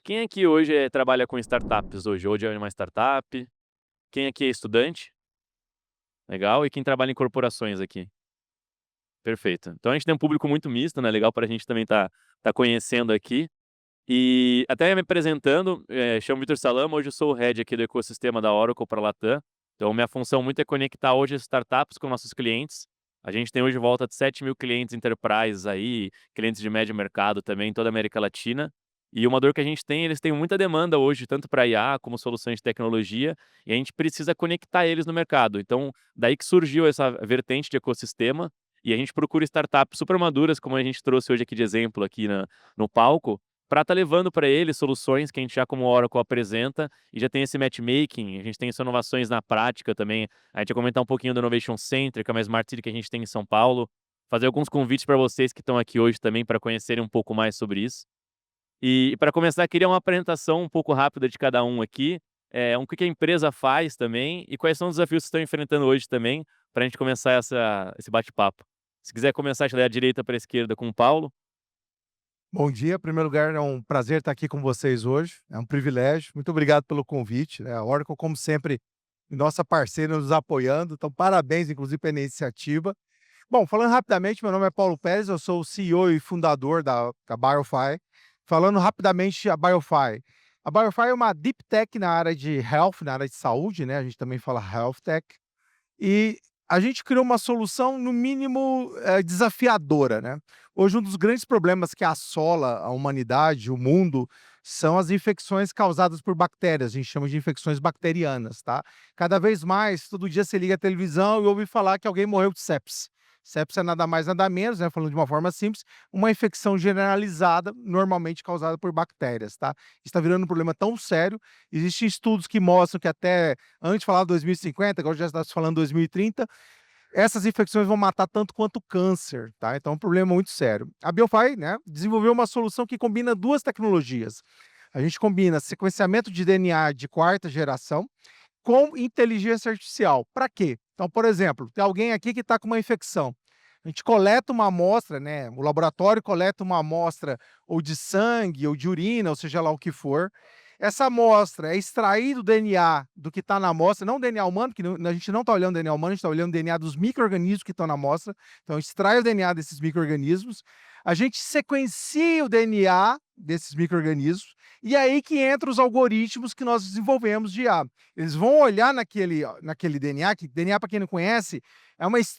Quem aqui hoje trabalha com startups hoje? Hoje é uma startup? Quem aqui é estudante? Legal. E quem trabalha em corporações aqui? Perfeito. Então a gente tem um público muito misto, né, legal para a gente também tá conhecendo aqui. E até me apresentando, chamo Vitor Salama, hoje eu sou o head aqui do ecossistema da Oracle para Latam. Então minha função muito é conectar hoje as startups com nossos clientes. A gente tem hoje volta de 7.000 clientes enterprise aí, clientes de médio mercado também em toda a América Latina. E uma dor que a gente tem, eles têm muita demanda hoje, tanto para IA como soluções de tecnologia, e a gente precisa conectar eles no mercado. Então, daí que surgiu essa vertente de ecossistema, e a gente procura startups super maduras, como a gente trouxe hoje aqui de exemplo aqui no palco, para estar levando para eles soluções que a gente já como Oracle apresenta e já tem esse matchmaking, a gente tem essas inovações na prática também. A gente vai comentar um pouquinho do Innovation Center, que é uma Smart City que a gente tem em São Paulo, fazer alguns convites para vocês que estão aqui hoje também para conhecerem um pouco mais sobre isso. E para começar, queria uma apresentação um pouco rápida de cada um aqui, o que a empresa faz também e quais são os desafios que estão enfrentando hoje também, para a gente começar esse bate-papo. Se quiser começar, da direita para a esquerda com o Paulo. Bom dia, em primeiro lugar, é um prazer estar aqui com vocês hoje, é um privilégio. Muito obrigado pelo convite, né, a Oracle, como sempre, nossa parceira nos apoiando, então parabéns, inclusive, pela iniciativa. Bom, falando rapidamente, meu nome é Paulo Pérez, eu sou o CEO e fundador da BioFi. Falando rapidamente, a BioFi é uma deep tech na área de health, na área de saúde, né, a gente também fala health tech, e a gente criou uma solução, no mínimo, desafiadora, né. Hoje um dos grandes problemas que assola a humanidade, o mundo, são as infecções causadas por bactérias, a gente chama de infecções bacterianas, tá. Cada vez mais, todo dia você liga a televisão e ouve falar que alguém morreu de sepsis. Sepsis é nada mais nada menos, né, falando de uma forma simples, uma infecção generalizada, normalmente causada por bactérias, tá. Está virando um problema tão sério, existem estudos que mostram que até antes falava 2050, agora já está se falando 2030, essas infecções vão matar tanto quanto o câncer, tá? Então é um problema muito sério. A BioFi, né, desenvolveu uma solução que combina duas tecnologias. A gente combina sequenciamento de DNA de quarta geração com inteligência artificial. Para quê? Então, por exemplo, tem alguém aqui que está com uma infecção. A gente coleta uma amostra, né? O laboratório coleta uma amostra ou de sangue ou de urina, ou seja lá o que for. Essa amostra é extraído o DNA do que está na amostra, não o DNA humano, porque a gente não está olhando o DNA humano, a gente está olhando o DNA dos micro-organismos que estão na amostra. Então, extrai o DNA desses micro-organismos, a gente sequencia o DNA desses micro-organismos, e aí que entra os algoritmos que nós desenvolvemos de IA. Eles vão olhar naquele DNA, que DNA, para quem não conhece,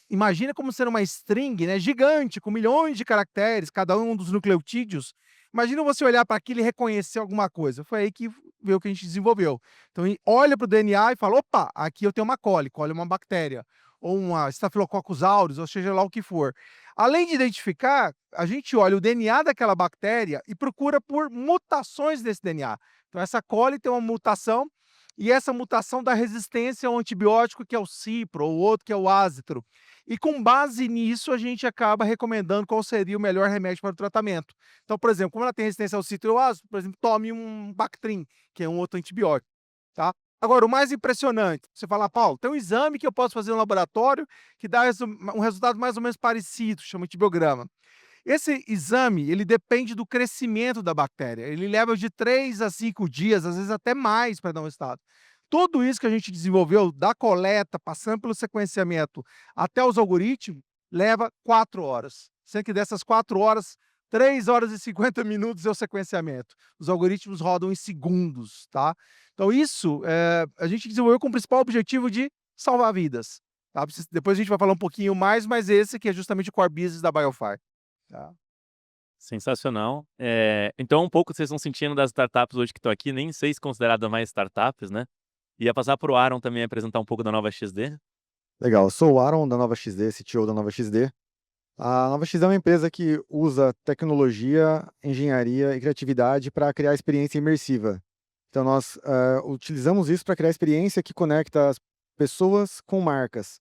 imagina como ser uma string, né, gigante, com milhões de caracteres, cada um dos nucleotídeos. Imagina você olhar para aquilo e reconhecer alguma coisa. Foi aí que veio o que a gente desenvolveu. Então, olha para o DNA e fala: opa, aqui eu tenho uma coli é uma bactéria, ou uma Staphylococcus aureus, ou seja lá o que for. Além de identificar, a gente olha o DNA daquela bactéria e procura por mutações desse DNA. Então, essa coli tem uma mutação, e essa mutação dá resistência ao antibiótico, que é o cipro, ou outro que é o azitro. E com base nisso, a gente acaba recomendando qual seria o melhor remédio para o tratamento. Então, por exemplo, como ela tem resistência ao citro e ao azitro, por exemplo, tome um Bactrim, que é um outro antibiótico, tá? Agora, o mais impressionante, você fala: Paulo, tem um exame que eu posso fazer no laboratório que dá um resultado mais ou menos parecido, chama antibiograma. Esse exame, ele depende do crescimento da bactéria. Ele leva de 3 a 5 dias, às vezes até mais, para dar um resultado. Tudo isso que a gente desenvolveu, da coleta, passando pelo sequenciamento até os algoritmos, leva 4 horas. Sendo que dessas 4 horas, 3 horas e 50 minutos é o sequenciamento. Os algoritmos rodam em segundos, tá? Então isso, a gente desenvolveu com o principal objetivo de salvar vidas, tá? Depois a gente vai falar um pouquinho mais, mas esse que é justamente o core business da BioFi. Tá. Sensacional. Então um pouco vocês estão sentindo das startups hoje que estão aqui, nem sei se consideradas mais startups, né. Ia passar para o Aaron também apresentar um pouco da Nova XD. Legal, eu sou o Aaron da Nova XD, CTO da Nova XD. A Nova XD é uma empresa que usa tecnologia, engenharia e criatividade para criar experiência imersiva. Então nós utilizamos isso para criar experiência que conecta as pessoas com marcas.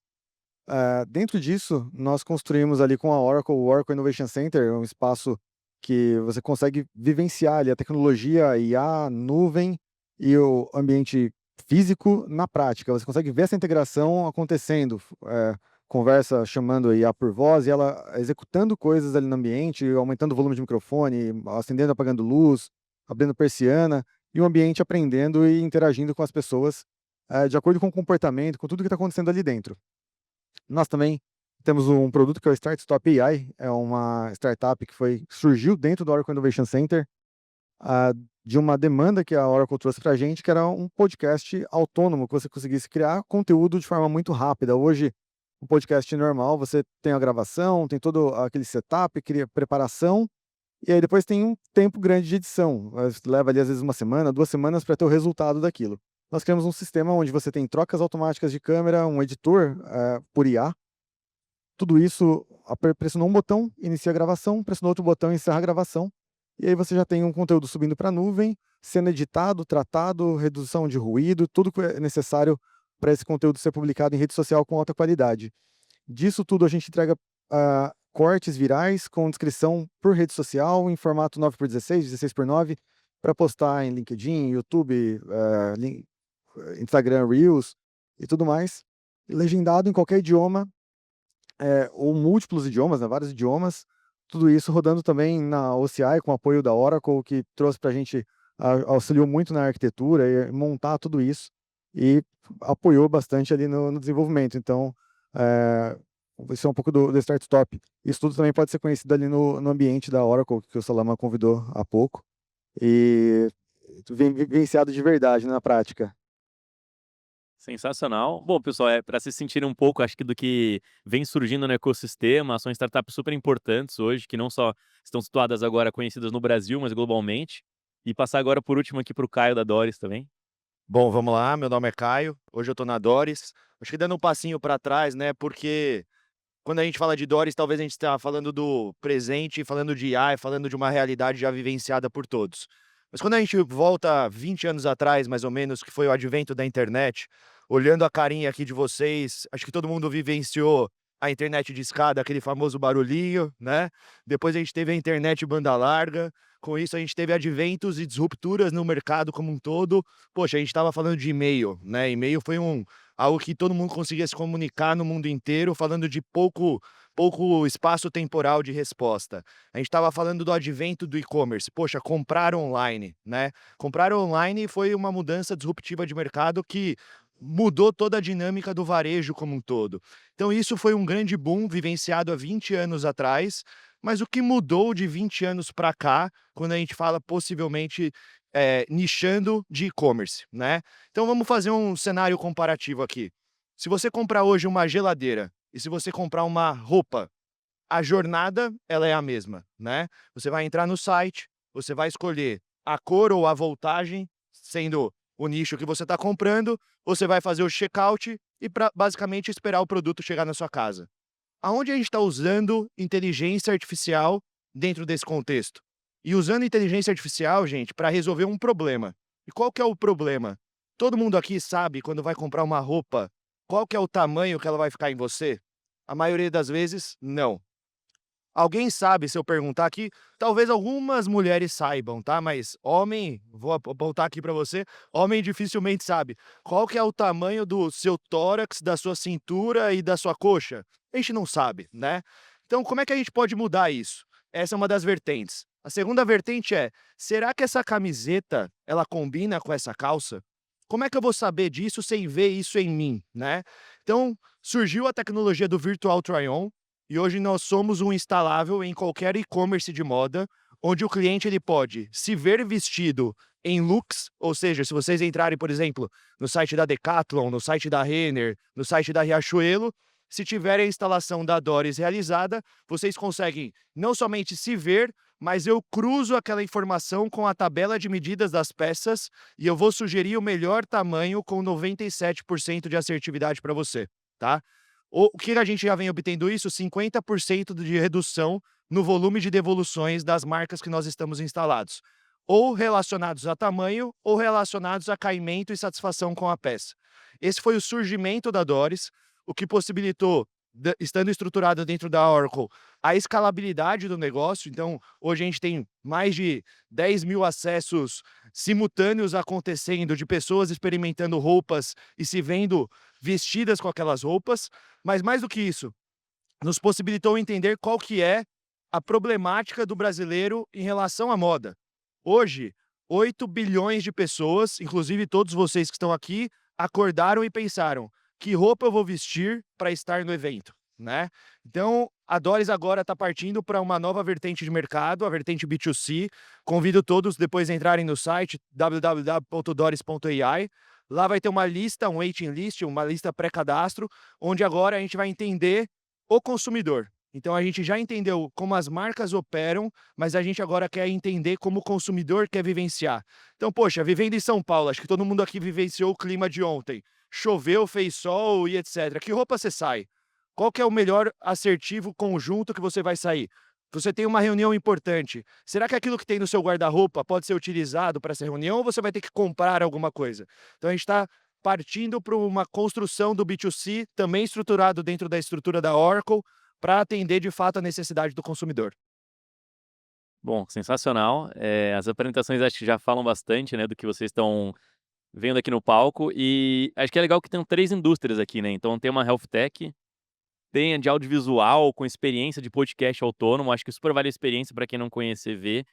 Dentro disso, nós construímos ali com a Oracle, o Oracle Innovation Center, um espaço que você consegue vivenciar ali a tecnologia, a IA, nuvem e o ambiente físico na prática. Você consegue ver essa integração acontecendo, conversa chamando a IA por voz e ela executando coisas ali no ambiente, aumentando o volume de microfone, acendendo e apagando luz, abrindo persiana, e o ambiente aprendendo e interagindo com as pessoas de acordo com o comportamento, com tudo que está acontecendo ali dentro. Nós também temos um produto que é o StartStop AI, é uma startup que surgiu dentro do Oracle Innovation Center, de uma demanda que a Oracle trouxe para a gente, que era um podcast autônomo, que você conseguisse criar conteúdo de forma muito rápida. Hoje, um podcast normal, você tem a gravação, tem todo aquele setup, cria preparação, e aí depois tem um tempo grande de edição. Leva ali às vezes 1 semana, 2 semanas para ter o resultado daquilo. Nós criamos um sistema onde você tem trocas automáticas de câmera, um editor por IA. Tudo isso, pressionou um botão, inicia a gravação, pressionou outro botão, encerra a gravação. E aí você já tem um conteúdo subindo para a nuvem, sendo editado, tratado, redução de ruído, tudo que é necessário para esse conteúdo ser publicado em rede social com alta qualidade. Disso tudo a gente entrega cortes virais com descrição por rede social em formato 9x16, 16x9, para postar em LinkedIn, YouTube, Instagram Reels e tudo mais. Legendado em qualquer idioma, ou múltiplos idiomas, né, vários idiomas. Tudo isso rodando também na OCI, com apoio da Oracle, que trouxe para a gente, auxiliou muito na arquitetura e montar tudo isso, e apoiou bastante ali no desenvolvimento. Então, isso é um pouco do StartStop. Isso tudo também pode ser conhecido ali no ambiente da Oracle, que o Salama convidou há pouco, e vivenciado de verdade, né, na prática. Sensacional. Bom, pessoal, para se sentirem um pouco, acho que do que vem surgindo no ecossistema, são startups super importantes hoje, que não só estão situadas agora, conhecidas no Brasil, mas globalmente. E passar agora por último aqui para o Caio da Doris também. Bom, vamos lá, meu nome é Caio, hoje eu tô na Doris. Acho que dando um passinho para trás, né, porque quando a gente fala de Doris, talvez a gente esteja falando do presente, falando de IA, falando de uma realidade já vivenciada por todos. Mas quando a gente volta 20 anos atrás, mais ou menos, que foi o advento da internet, olhando a carinha aqui de vocês, acho que todo mundo vivenciou a internet de escada, aquele famoso barulhinho, né? Depois a gente teve a internet banda larga, com isso a gente teve adventos e disrupturas no mercado como um todo. Poxa, a gente estava falando de e-mail, né? E-mail foi algo que todo mundo conseguia se comunicar no mundo inteiro, falando de pouco espaço temporal de resposta. A gente estava falando do advento do e-commerce. Poxa, comprar online, né? Comprar online foi uma mudança disruptiva de mercado que mudou toda a dinâmica do varejo como um todo. Então isso foi um grande boom vivenciado há 20 anos atrás, mas o que mudou de 20 anos para cá, quando a gente fala possivelmente nichando de e-commerce, né? Então vamos fazer um cenário comparativo aqui. Se você comprar hoje uma geladeira e se você comprar uma roupa, a jornada ela é a mesma, né? Você vai entrar no site, você vai escolher a cor ou a voltagem, sendo o nicho que você está comprando, você vai fazer o checkout e basicamente esperar o produto chegar na sua casa. Aonde a gente está usando inteligência artificial dentro desse contexto? E usando inteligência artificial, gente, para resolver um problema. E qual que é o problema? Todo mundo aqui sabe, quando vai comprar uma roupa, qual que é o tamanho que ela vai ficar em você? A maioria das vezes, não. Alguém sabe, se eu perguntar aqui, talvez algumas mulheres saibam, tá? Mas homem, vou apontar aqui para você, homem dificilmente sabe. Qual que é o tamanho do seu tórax, da sua cintura e da sua coxa? A gente não sabe, né? Então, como é que a gente pode mudar isso? Essa é uma das vertentes. A segunda vertente é, será que essa camiseta, ela combina com essa calça? Como é que eu vou saber disso sem ver isso em mim, né? Então, surgiu a tecnologia do Virtual Try-On, e hoje nós somos um instalável em qualquer e-commerce de moda, onde o cliente ele pode se ver vestido em looks, ou seja, se vocês entrarem, por exemplo, no site da Decathlon, no site da Renner, no site da Riachuelo, se tiverem a instalação da Doris realizada, vocês conseguem não somente se ver, mas eu cruzo aquela informação com a tabela de medidas das peças e eu vou sugerir o melhor tamanho com 97% de assertividade para você, tá? O que a gente já vem obtendo isso? 50% de redução no volume de devoluções das marcas que nós estamos instalados, ou relacionados a tamanho, ou relacionados a caimento e satisfação com a peça. Esse foi o surgimento da Doris, o que possibilitou, estando estruturado dentro da Oracle, a escalabilidade do negócio. Então, hoje a gente tem mais de 10 mil acessos simultâneos acontecendo, de pessoas experimentando roupas e se vendo vestidas com aquelas roupas. Mas mais do que isso, nos possibilitou entender qual que é a problemática do brasileiro em relação à moda. Hoje, 8 bilhões de pessoas, inclusive todos vocês que estão aqui, acordaram e pensaram: que roupa eu vou vestir para estar no evento, né? Então, a Doris agora está partindo para uma nova vertente de mercado, a vertente B2C. Convido todos depois a entrarem no site www.doris.ai. Lá vai ter uma lista, um waiting list, uma lista pré-cadastro, onde agora a gente vai entender o consumidor. Então a gente já entendeu como as marcas operam, mas a gente agora quer entender como o consumidor quer vivenciar. Então, poxa, vivendo em São Paulo, acho que todo mundo aqui vivenciou o clima de ontem. Choveu, fez sol e etc. Que roupa você sai? Qual que é o melhor assertivo conjunto que você vai sair? Você tem uma reunião importante. Será que aquilo que tem no seu guarda-roupa pode ser utilizado para essa reunião ou você vai ter que comprar alguma coisa? Então a gente está partindo para uma construção do B2C, também estruturado dentro da estrutura da Oracle, para atender de fato a necessidade do consumidor. Bom, sensacional. As apresentações acho que já falam bastante, né, do que vocês estão vendo aqui no palco. E acho que é legal que tem 3 indústrias aqui, né? Então tem uma Health Tech, tem a de audiovisual com experiência de podcast autônomo. Acho que super vale a experiência para quem não conhecer ver.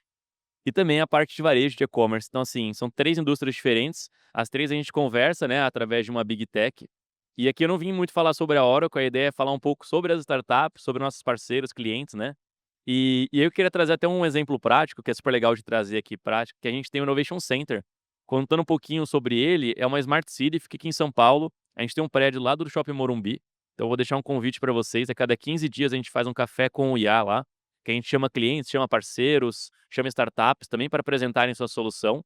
E também a parte de varejo de e-commerce. Então, assim, são 3 indústrias diferentes. As 3 a gente conversa, né, através de uma Big Tech. E aqui eu não vim muito falar sobre a Oracle, a ideia é falar um pouco sobre as startups, sobre nossos parceiros, clientes, né? E eu queria trazer até um exemplo prático, que é super legal de trazer aqui prático, que a gente tem o Innovation Center. Contando um pouquinho sobre ele, é uma Smart City, fica aqui em São Paulo. A gente tem um prédio lá do Shopping Morumbi. Então eu vou deixar um convite para vocês. A cada 15 dias a gente faz um café com o IA lá, que a gente chama clientes, chama parceiros, chama startups também para apresentarem sua solução.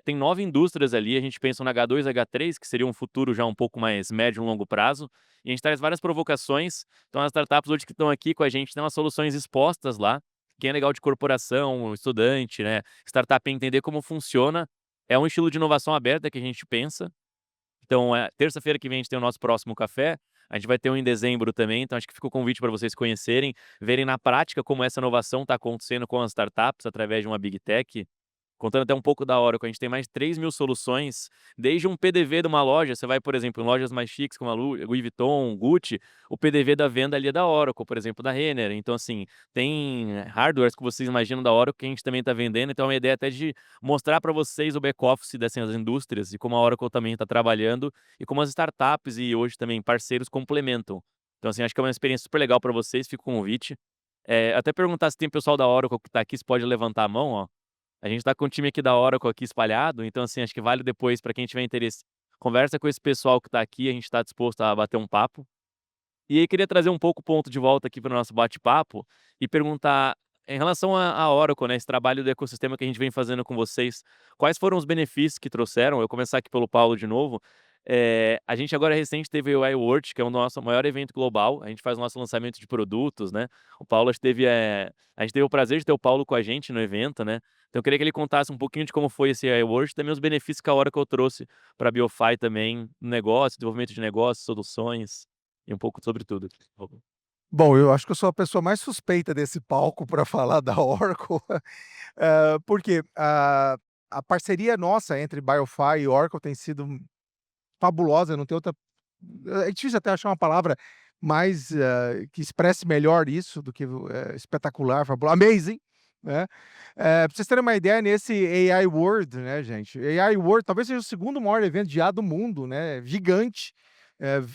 Tem 9 indústrias ali, a gente pensa no H2, H3, que seria um futuro já um pouco mais médio e longo prazo, e a gente traz várias provocações. Então as startups hoje que estão aqui com a gente têm umas soluções expostas lá. Quem é legal de corporação, estudante, né, startup, entender como funciona, é um estilo de inovação aberta que a gente pensa. Então, terça-feira que vem a gente tem o nosso próximo café, a gente vai ter um em dezembro também, então acho que fica o convite para vocês conhecerem, verem na prática como essa inovação está acontecendo com as startups através de uma Big Tech. Contando até um pouco da Oracle, a gente tem mais de 3.000 soluções, desde um PDV de uma loja, você vai, por exemplo, em lojas mais chiques como a Louis Vuitton, Gucci, o PDV da venda ali é da Oracle, por exemplo, da Renner. Então, assim, tem hardwares que vocês imaginam da Oracle que a gente também está vendendo. Então, é uma ideia até de mostrar para vocês o back-office dessas indústrias e como a Oracle também está trabalhando e como as startups e hoje também parceiros complementam. Então, assim, acho que é uma experiência super legal para vocês, fica o convite. Até perguntar se tem pessoal da Oracle que está aqui, se pode levantar a mão, ó. A gente tá com o time aqui da Oracle aqui espalhado, então assim, acho que vale depois para quem tiver interesse, conversa com esse pessoal que tá aqui, a gente tá disposto a bater um papo. E aí queria trazer um pouco o ponto de volta aqui para o nosso bate-papo e perguntar, em relação à Oracle, né, esse trabalho do ecossistema que a gente vem fazendo com vocês, quais foram os benefícios que trouxeram? Eu começar aqui pelo Paulo de novo. A gente agora recente teve o iWorld, que é o nosso maior evento global. A gente faz o nosso lançamento de produtos, né? O Paulo a gente teve o prazer de ter o Paulo com a gente no evento, né? Então eu queria que ele contasse um pouquinho de como foi esse iWorld, também os benefícios que a Oracle trouxe para a BioFi também, no negócio, desenvolvimento de negócios, soluções e um pouco sobre tudo. Bom, eu acho que eu sou a pessoa mais suspeita desse palco para falar da Oracle, porque a parceria nossa entre BioFi e Oracle tem sido fabulosa, não tem outra. É difícil até achar uma palavra mais que expresse melhor isso do que espetacular, fabuloso, amazing, né? Para vocês terem uma ideia, nesse AI World, né, gente? AI World talvez seja o segundo maior evento de IA do mundo, né? Gigante.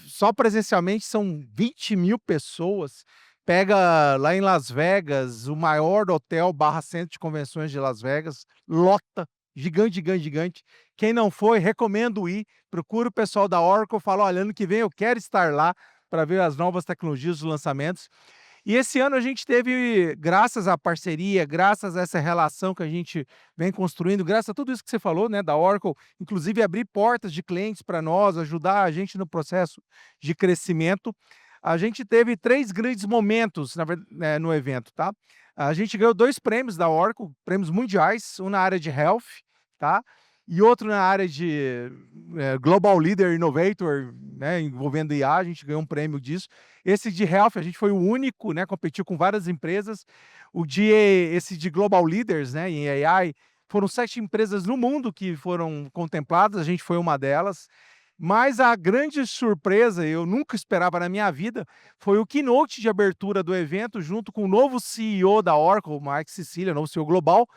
Só presencialmente são 20.000 pessoas. Pega lá em Las Vegas, o maior hotel barra centro de convenções de Las Vegas, lota, gigante, gigante, gigante. Quem não foi, recomendo ir. Procura o pessoal da Oracle, fala, olha, ano que vem eu quero estar lá para ver as novas tecnologias, os lançamentos. E esse ano a gente teve, graças à parceria, graças a essa relação que a gente vem construindo, graças a tudo isso que você falou, né, da Oracle, inclusive abrir portas de clientes para nós, ajudar a gente no processo de crescimento. A gente teve 3 grandes momentos no evento, tá? A gente ganhou 2 prêmios da Oracle, prêmios mundiais, um na área de Health, tá? E outro na área de Global Leader Innovator, né, envolvendo IA, a gente ganhou um prêmio disso. Esse de Health, a gente foi o único, né, competiu com várias empresas. Esse de Global Leaders, né, em AI, foram 7 empresas no mundo que foram contempladas, a gente foi uma delas. Mas a grande surpresa, eu nunca esperava na minha vida, foi o keynote de abertura do evento, junto com o novo CEO da Oracle, o Mike Sicilia, novo CEO global,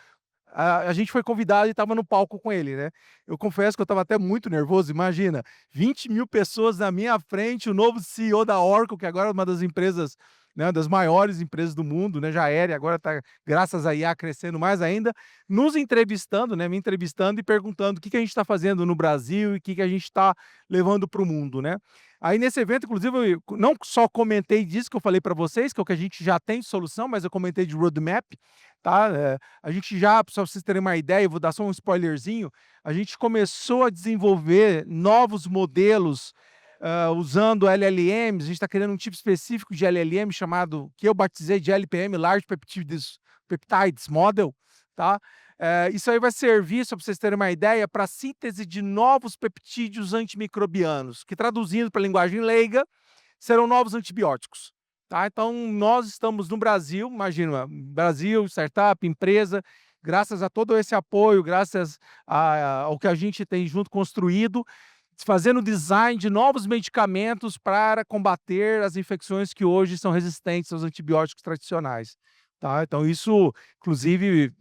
a gente foi convidado e estava no palco com ele, né. Eu confesso que eu estava até muito nervoso, imagina, 20.000 pessoas na minha frente, o novo CEO da Oracle, que agora é uma das empresas, né, das maiores empresas do mundo, né, já era e agora está, graças a IA, crescendo mais ainda, nos entrevistando, né, me entrevistando e perguntando o que a gente está fazendo no Brasil e o que a gente está levando para o mundo, né. Aí nesse evento, inclusive, eu não só comentei disso que eu falei para vocês, que é o que a gente já tem de solução, mas eu comentei de roadmap, tá? A gente já, para vocês terem uma ideia, eu vou dar só um spoilerzinho, a gente começou a desenvolver novos modelos usando LLMs, a gente está criando um tipo específico de LLM chamado, que eu batizei de LPM, Large Peptides Model, tá? Isso aí vai servir, só para vocês terem uma ideia, para síntese de novos peptídeos antimicrobianos, que traduzindo para a linguagem leiga, serão novos antibióticos. Tá? Então, nós estamos no Brasil, imagina, Brasil, startup, empresa, graças a todo esse apoio, graças ao que a gente tem junto construído, fazendo design de novos medicamentos para combater as infecções que hoje são resistentes aos antibióticos tradicionais. Tá? Então, isso, inclusive,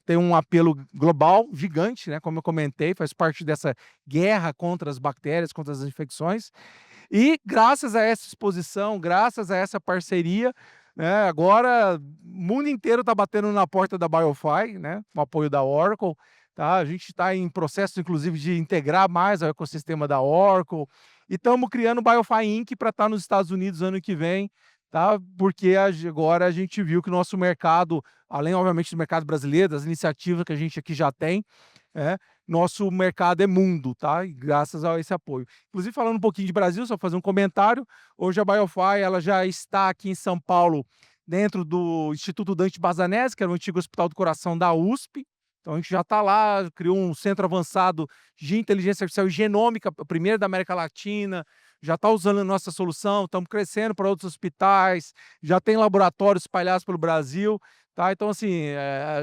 tem um apelo global gigante, né? Como eu comentei, faz parte dessa guerra contra as bactérias, contra as infecções. E graças a essa exposição, graças a essa parceria, né, agora o mundo inteiro está batendo na porta da BioFi, né, com o apoio da Oracle. Tá? A gente está em processo, inclusive, de integrar mais ao ecossistema da Oracle. E estamos criando o BioFi Inc. para estar nos Estados Unidos ano que vem, tá? Porque agora a gente viu que o nosso mercado, além, obviamente, do mercado brasileiro, das iniciativas que a gente aqui já tem, é, nosso mercado é mundo, tá? E graças a esse apoio. Inclusive, falando um pouquinho de Brasil, só fazer um comentário, hoje a BioFi ela já está aqui em São Paulo, dentro do Instituto Dante Bazanese, que era o antigo Hospital do Coração da USP. Então a gente já está lá, criou um centro avançado de inteligência artificial e genômica, o primeiro da América Latina, já está usando a nossa solução, estamos crescendo para outros hospitais, já tem laboratórios espalhados pelo Brasil, tá? Então, assim,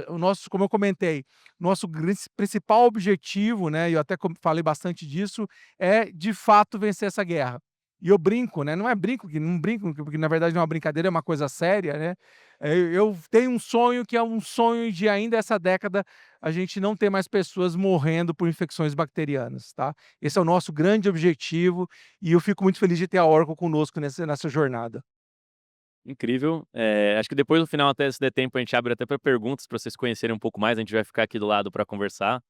o nosso, como eu comentei, nosso principal objetivo, né, e eu até falei bastante disso, é de fato vencer essa guerra. E eu brinco, né? Não é brinco, não brinco, porque na verdade não é uma brincadeira, é uma coisa séria, né? Eu tenho um sonho que é um sonho de ainda essa década a gente não ter mais pessoas morrendo por infecções bacterianas, tá? Esse é o nosso grande objetivo e eu fico muito feliz de ter a Oracle conosco nessa jornada. Incrível. Acho que depois, no final, até se der tempo, a gente abre até para perguntas para vocês conhecerem um pouco mais. A gente vai ficar aqui do lado para conversar.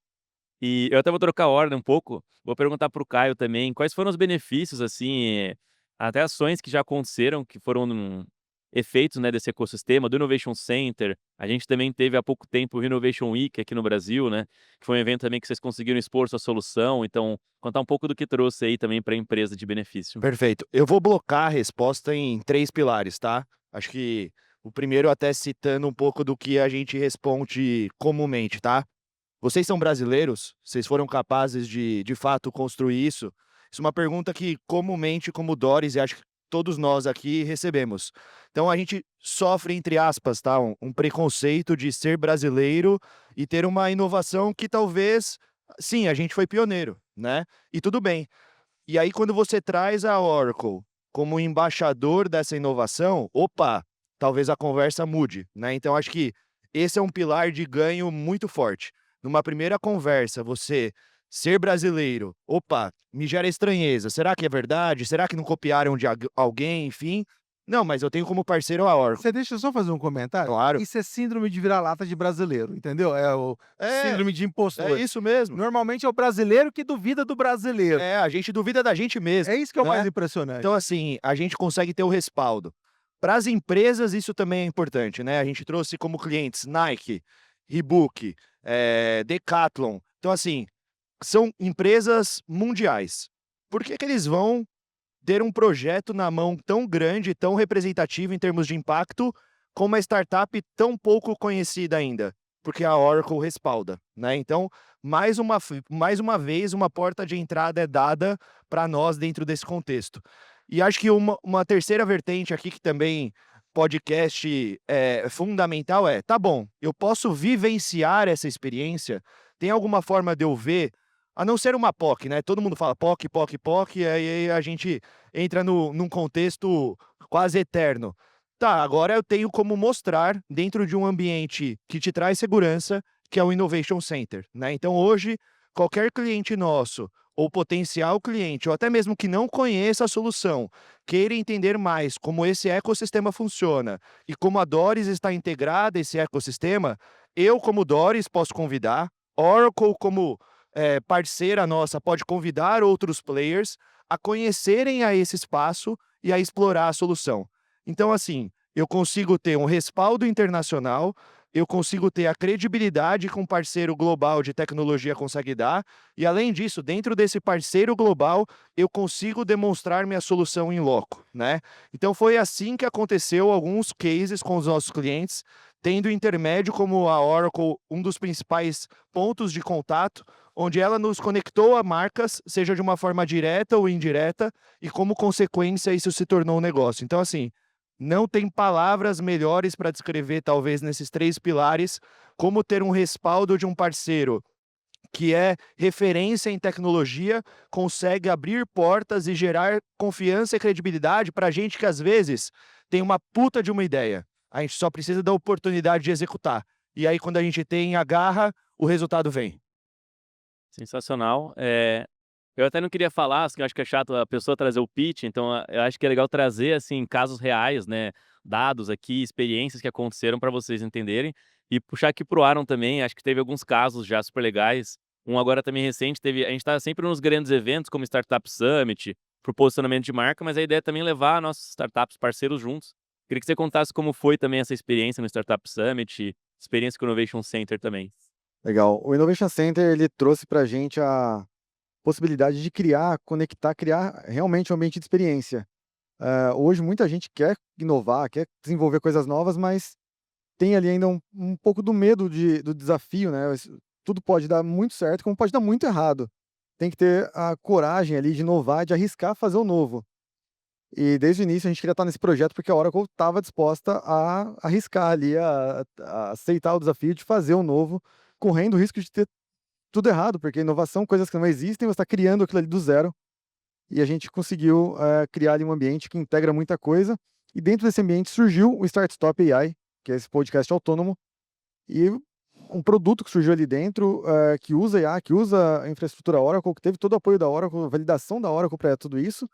E eu até vou trocar a ordem um pouco. Vou perguntar para o Caio também quais foram os benefícios, assim, até ações que já aconteceram, que foram efeitos, né, desse ecossistema, do Innovation Center. A gente também teve há pouco tempo o Innovation Week aqui no Brasil, né, que foi um evento também que vocês conseguiram expor sua solução. Então, contar um pouco do que trouxe aí também para a empresa de benefício. Perfeito. Eu vou blocar a resposta em 3 pilares, tá? Acho que o primeiro até citando um pouco do que a gente responde comumente, tá? Vocês são brasileiros? Vocês foram capazes de fato construir isso? Isso é uma pergunta que comumente, como Doris, e acho que todos nós aqui recebemos. Então a gente sofre, entre aspas, tá? Um preconceito de ser brasileiro e ter uma inovação que talvez, sim, a gente foi pioneiro, né? E tudo bem. E aí, quando você traz a Oracle como embaixador dessa inovação, opa, talvez a conversa mude, né? Então, acho que esse é um pilar de ganho muito forte. Numa primeira conversa, você ser brasileiro, opa, me gera estranheza. Será que é verdade? Será que não copiaram de alguém, enfim? Não, mas eu tenho como parceiro a Oracle. Você deixa eu só fazer um comentário? Claro. Isso é síndrome de vira-lata de brasileiro, entendeu? É o síndrome de É impostor. isso mesmo. Normalmente é o brasileiro que duvida do brasileiro. É, a gente duvida da gente mesmo. É isso que é o né? mais impressionante. Então, assim, a gente consegue ter o respaldo. Para as empresas, isso também é importante, né? A gente trouxe como clientes Nike, Reebok, Decathlon. Então, assim, são empresas mundiais. Por que eles vão ter um projeto na mão tão grande, tão representativo em termos de impacto, com uma startup tão pouco conhecida ainda? Porque a Oracle respalda, né? Então, mais uma vez, uma porta de entrada é dada para nós dentro desse contexto. E acho que uma terceira vertente aqui, que também podcast é fundamental, tá bom, eu posso vivenciar essa experiência? Tem alguma forma de eu ver, a não ser uma POC, né? Todo mundo fala POC, POC, POC, e aí a gente entra num contexto quase eterno. Tá, agora eu tenho como mostrar, dentro de um ambiente que te traz segurança, que é o Innovation Center, né? Então, hoje, qualquer cliente nosso, ou potencial cliente, ou até mesmo que não conheça a solução, queira entender mais como esse ecossistema funciona e como a Doris está integrada a esse ecossistema, eu, como Doris, posso convidar, Oracle, como parceira nossa, pode convidar outros players a conhecerem a esse espaço e a explorar a solução. Então, assim, eu consigo ter um respaldo internacional, eu consigo ter a credibilidade que um parceiro global de tecnologia consegue dar, e além disso, dentro desse parceiro global, eu consigo demonstrar minha solução em loco, né? Então foi assim que aconteceu alguns cases com os nossos clientes, tendo o intermédio como a Oracle um dos principais pontos de contato, onde ela nos conectou a marcas, seja de uma forma direta ou indireta, e como consequência isso se tornou um negócio. Então, assim, não tem palavras melhores para descrever, talvez, nesses 3 pilares, como ter um respaldo de um parceiro que é referência em tecnologia, consegue abrir portas e gerar confiança e credibilidade para gente que, às vezes, tem uma puta de uma ideia. A gente só precisa da oportunidade de executar. E aí, quando a gente tem a garra, o resultado vem. Sensacional. Eu até não queria falar, assim, eu acho que é chato a pessoa trazer o pitch, então eu acho que é legal trazer, assim, casos reais, né, dados aqui, experiências que aconteceram para vocês entenderem, e puxar aqui pro Aaron também, acho que teve alguns casos já super legais, um agora também recente, a gente tá sempre nos grandes eventos, como Startup Summit, pro posicionamento de marca, mas a ideia é também levar nossos startups parceiros juntos. Queria que você contasse como foi também essa experiência no Startup Summit, experiência com o Innovation Center também. Legal. O Innovation Center, ele trouxe para a gente a possibilidade de criar, conectar, criar realmente um ambiente de experiência. Hoje muita gente quer inovar, quer desenvolver coisas novas, mas tem ali ainda um pouco do medo do desafio, né? Tudo pode dar muito certo, como pode dar muito errado. Tem que ter a coragem ali de inovar, de arriscar fazer o novo. E desde o início a gente queria estar nesse projeto porque a Oracle estava disposta a arriscar ali, a aceitar o desafio de fazer o novo, correndo o risco de ter tudo errado, porque inovação, coisas que não existem, você está criando aquilo ali do zero. E a gente conseguiu criar ali um ambiente que integra muita coisa. E dentro desse ambiente surgiu o Startstop AI, que é esse podcast autônomo, e um produto que surgiu ali dentro, que usa IA, que usa a infraestrutura Oracle, que teve todo o apoio da Oracle, validação da Oracle para tudo isso,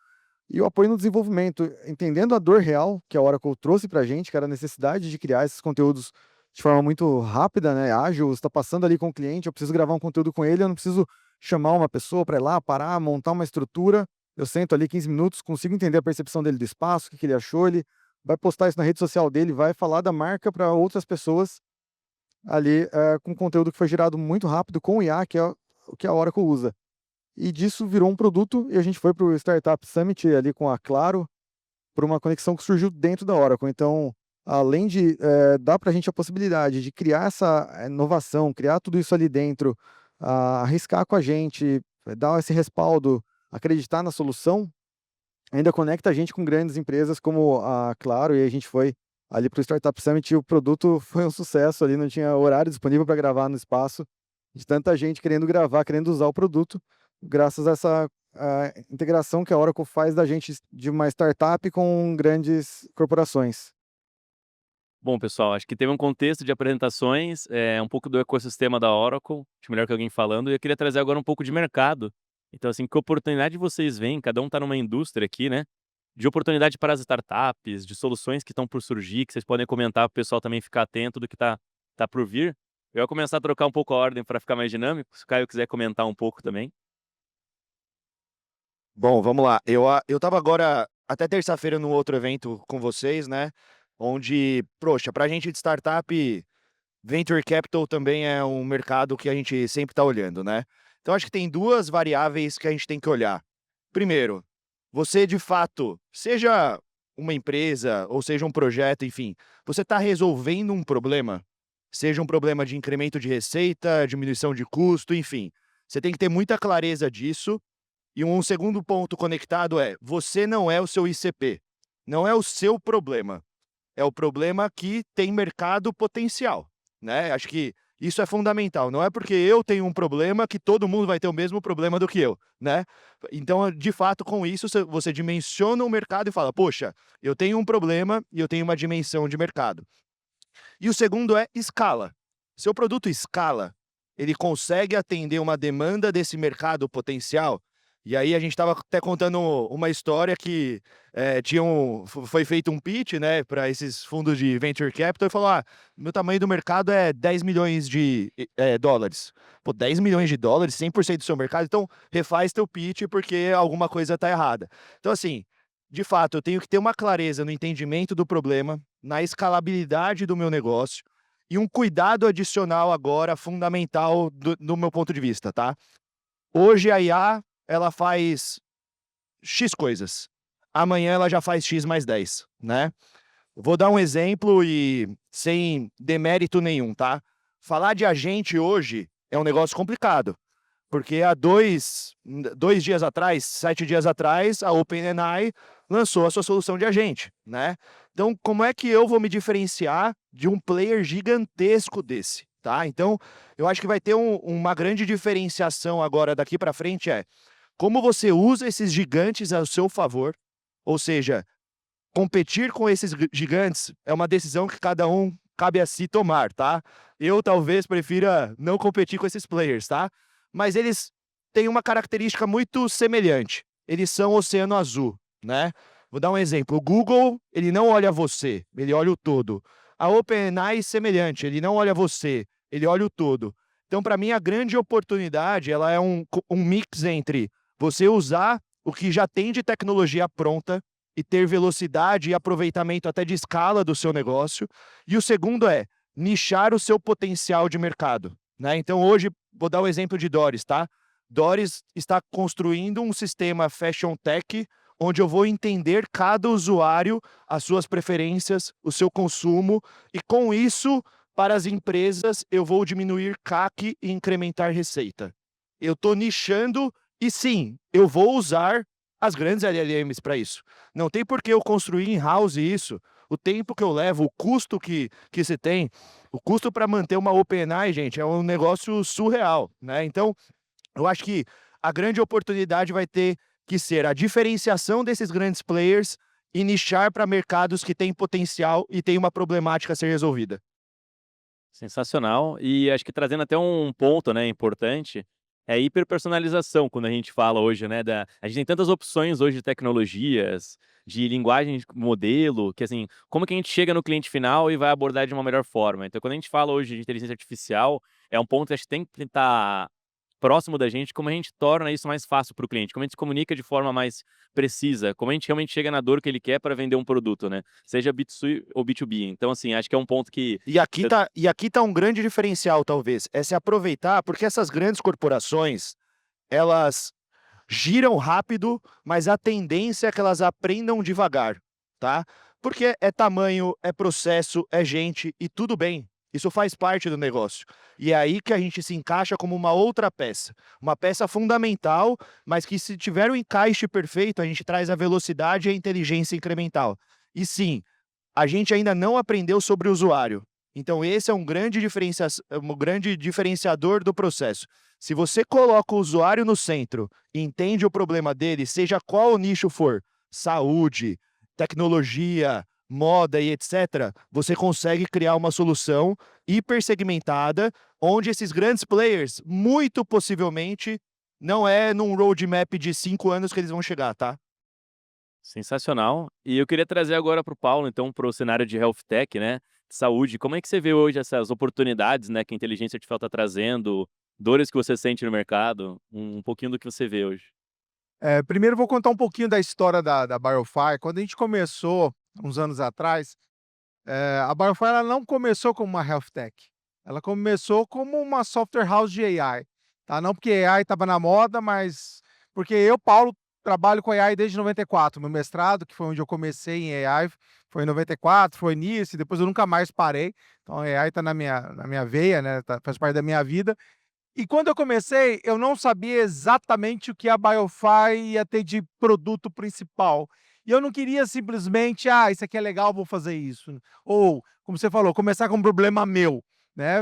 e o apoio no desenvolvimento, entendendo a dor real que a Oracle trouxe para a gente, que era a necessidade de criar esses conteúdos de forma muito rápida, né, ágil. Você está passando ali com o cliente, eu preciso gravar um conteúdo com ele, eu não preciso chamar uma pessoa para ir lá, parar, montar uma estrutura. Eu sento ali 15 minutos, consigo entender a percepção dele do espaço, o que ele achou, ele vai postar isso na rede social dele, vai falar da marca para outras pessoas ali, com conteúdo que foi gerado muito rápido com o IA, que é o que a Oracle usa. E disso virou um produto e a gente foi para o Startup Summit ali com a Claro, por uma conexão que surgiu dentro da Oracle. Então, além de dar para a gente a possibilidade de criar essa inovação, criar tudo isso ali dentro, arriscar com a gente, dar esse respaldo, acreditar na solução, ainda conecta a gente com grandes empresas como a Claro, e a gente foi ali para o Startup Summit e o produto foi um sucesso ali, não tinha horário disponível para gravar no espaço, de tanta gente querendo gravar, querendo usar o produto, graças a essa integração que a Oracle faz da gente de uma startup com grandes corporações. Bom, pessoal, acho que teve um contexto de apresentações, um pouco do ecossistema da Oracle, acho melhor que alguém falando, e eu queria trazer agora um pouco de mercado. Então, assim, que oportunidade vocês veem, cada um está numa indústria aqui, né, de oportunidade para as startups, de soluções que estão por surgir, que vocês podem comentar para o pessoal também ficar atento do que tá por vir. Eu vou começar a trocar um pouco a ordem para ficar mais dinâmico, se o Caio quiser comentar um pouco também. Bom, vamos lá. Eu estava agora, até terça-feira, num outro evento com vocês, né? Onde, poxa, para a gente de startup, Venture Capital também é um mercado que a gente sempre está olhando, né? Então, acho que tem 2 variáveis que a gente tem que olhar. Primeiro, você de fato, seja uma empresa ou seja um projeto, enfim, você está resolvendo um problema? Seja um problema de incremento de receita, diminuição de custo, enfim. Você tem que ter muita clareza disso. E um segundo ponto conectado é: você não é o seu ICP. Não é o seu problema. É o problema que tem mercado potencial, né? Acho que isso é fundamental. Não é porque eu tenho um problema que todo mundo vai ter o mesmo problema do que eu, né? Então, de fato, com isso, você dimensiona o mercado e fala: poxa, eu tenho um problema e eu tenho uma dimensão de mercado. E o segundo é escala. Seu produto escala, ele consegue atender uma demanda desse mercado potencial? E aí a gente estava até contando uma história que foi feito um pitch, né, para esses fundos de venture capital e falou: meu tamanho do mercado é 10 milhões de dólares. Pô, 10 milhões de dólares, 100% do seu mercado, então refaz teu pitch porque alguma coisa está errada. Então, assim, de fato, eu tenho que ter uma clareza no entendimento do problema, na escalabilidade do meu negócio e um cuidado adicional agora fundamental do meu ponto de vista, tá? Hoje a IA, ela faz X coisas. Amanhã ela já faz X mais 10, né? Vou dar um exemplo e sem demérito nenhum, tá? Falar de agente hoje é um negócio complicado, porque há dois dias atrás, 7 dias atrás, a OpenAI lançou a sua solução de agente, né? Então, como é que eu vou me diferenciar de um player gigantesco desse, tá? Então, eu acho que vai ter uma grande diferenciação agora daqui para frente como você usa esses gigantes ao seu favor, ou seja, competir com esses gigantes é uma decisão que cada um cabe a si tomar, tá? Eu talvez prefira não competir com esses players, tá? Mas eles têm uma característica muito semelhante. Eles são oceano azul, né? Vou dar um exemplo. O Google, ele não olha você, ele olha o todo. A OpenAI é semelhante, ele não olha você, ele olha o todo. Então, para mim, a grande oportunidade, ela é um mix entre você usar o que já tem de tecnologia pronta e ter velocidade e aproveitamento até de escala do seu negócio. E o segundo é nichar o seu potencial de mercado, né? Então, hoje, vou dar o exemplo de Doris, tá? Doris está construindo um sistema Fashion Tech, onde eu vou entender cada usuário, as suas preferências, o seu consumo, e com isso, para as empresas, eu vou diminuir CAC e incrementar receita. Eu estou nichando e sim, eu vou usar as grandes LLMs para isso. Não tem por que eu construir in-house isso. O tempo que eu levo, o custo que se tem, o custo para manter uma OpenAI, gente, é um negócio surreal, né? Então, eu acho que a grande oportunidade vai ter que ser a diferenciação desses grandes players e nichar para mercados que têm potencial e têm uma problemática a ser resolvida. Sensacional. E acho que trazendo até um ponto, né, importante, é a hiperpersonalização, quando a gente fala hoje, né, a gente tem tantas opções hoje de tecnologias, de linguagem de modelo, que assim, como que a gente chega no cliente final e vai abordar de uma melhor forma. Então, quando a gente fala hoje de inteligência artificial, é um ponto que a gente tem que estar próximo da gente, como a gente torna isso mais fácil para o cliente, como a gente se comunica de forma mais precisa, como a gente realmente chega na dor que ele quer para vender um produto, né? Seja B2C ou B2B. Então, assim, acho que é um ponto que... E aqui tá um grande diferencial, talvez, é se aproveitar, porque essas grandes corporações, elas giram rápido, mas a tendência é que elas aprendam devagar, tá? Porque é tamanho, é processo, é gente, e tudo bem. Isso faz parte do negócio. E é aí que a gente se encaixa como uma outra peça. Uma peça fundamental, mas que se tiver o encaixe perfeito, a gente traz a velocidade e a inteligência incremental. E sim, a gente ainda não aprendeu sobre o usuário. Então esse é um grande diferenciador do processo. Se você coloca o usuário no centro e entende o problema dele, seja qual o nicho for, saúde, tecnologia, moda e etc., você consegue criar uma solução hipersegmentada, onde esses grandes players, muito possivelmente, não é num roadmap de 5 anos que eles vão chegar, tá? Sensacional. E eu queria trazer agora para o Paulo, então, para o cenário de health tech, né? De saúde. Como é que você vê hoje essas oportunidades, né, que a inteligência artificial está trazendo, dores que você sente no mercado, um pouquinho do que você vê hoje? Primeiro eu vou contar um pouquinho da história da BioFi. Quando a gente começou, uns anos atrás, a BioFi ela não começou como uma health tech. Ela começou como uma software house de AI. Tá? Não porque AI estava na moda, mas porque eu, Paulo, trabalho com AI desde 94. Meu mestrado, que foi onde eu comecei em AI, foi em 94, foi nisso, e depois eu nunca mais parei. Então, a AI está na minha veia, né? Faz parte da minha vida. E quando eu comecei, eu não sabia exatamente o que a BioFi ia ter de produto principal. E eu não queria simplesmente, isso aqui é legal, vou fazer isso. Ou, como você falou, começar com um problema meu, né?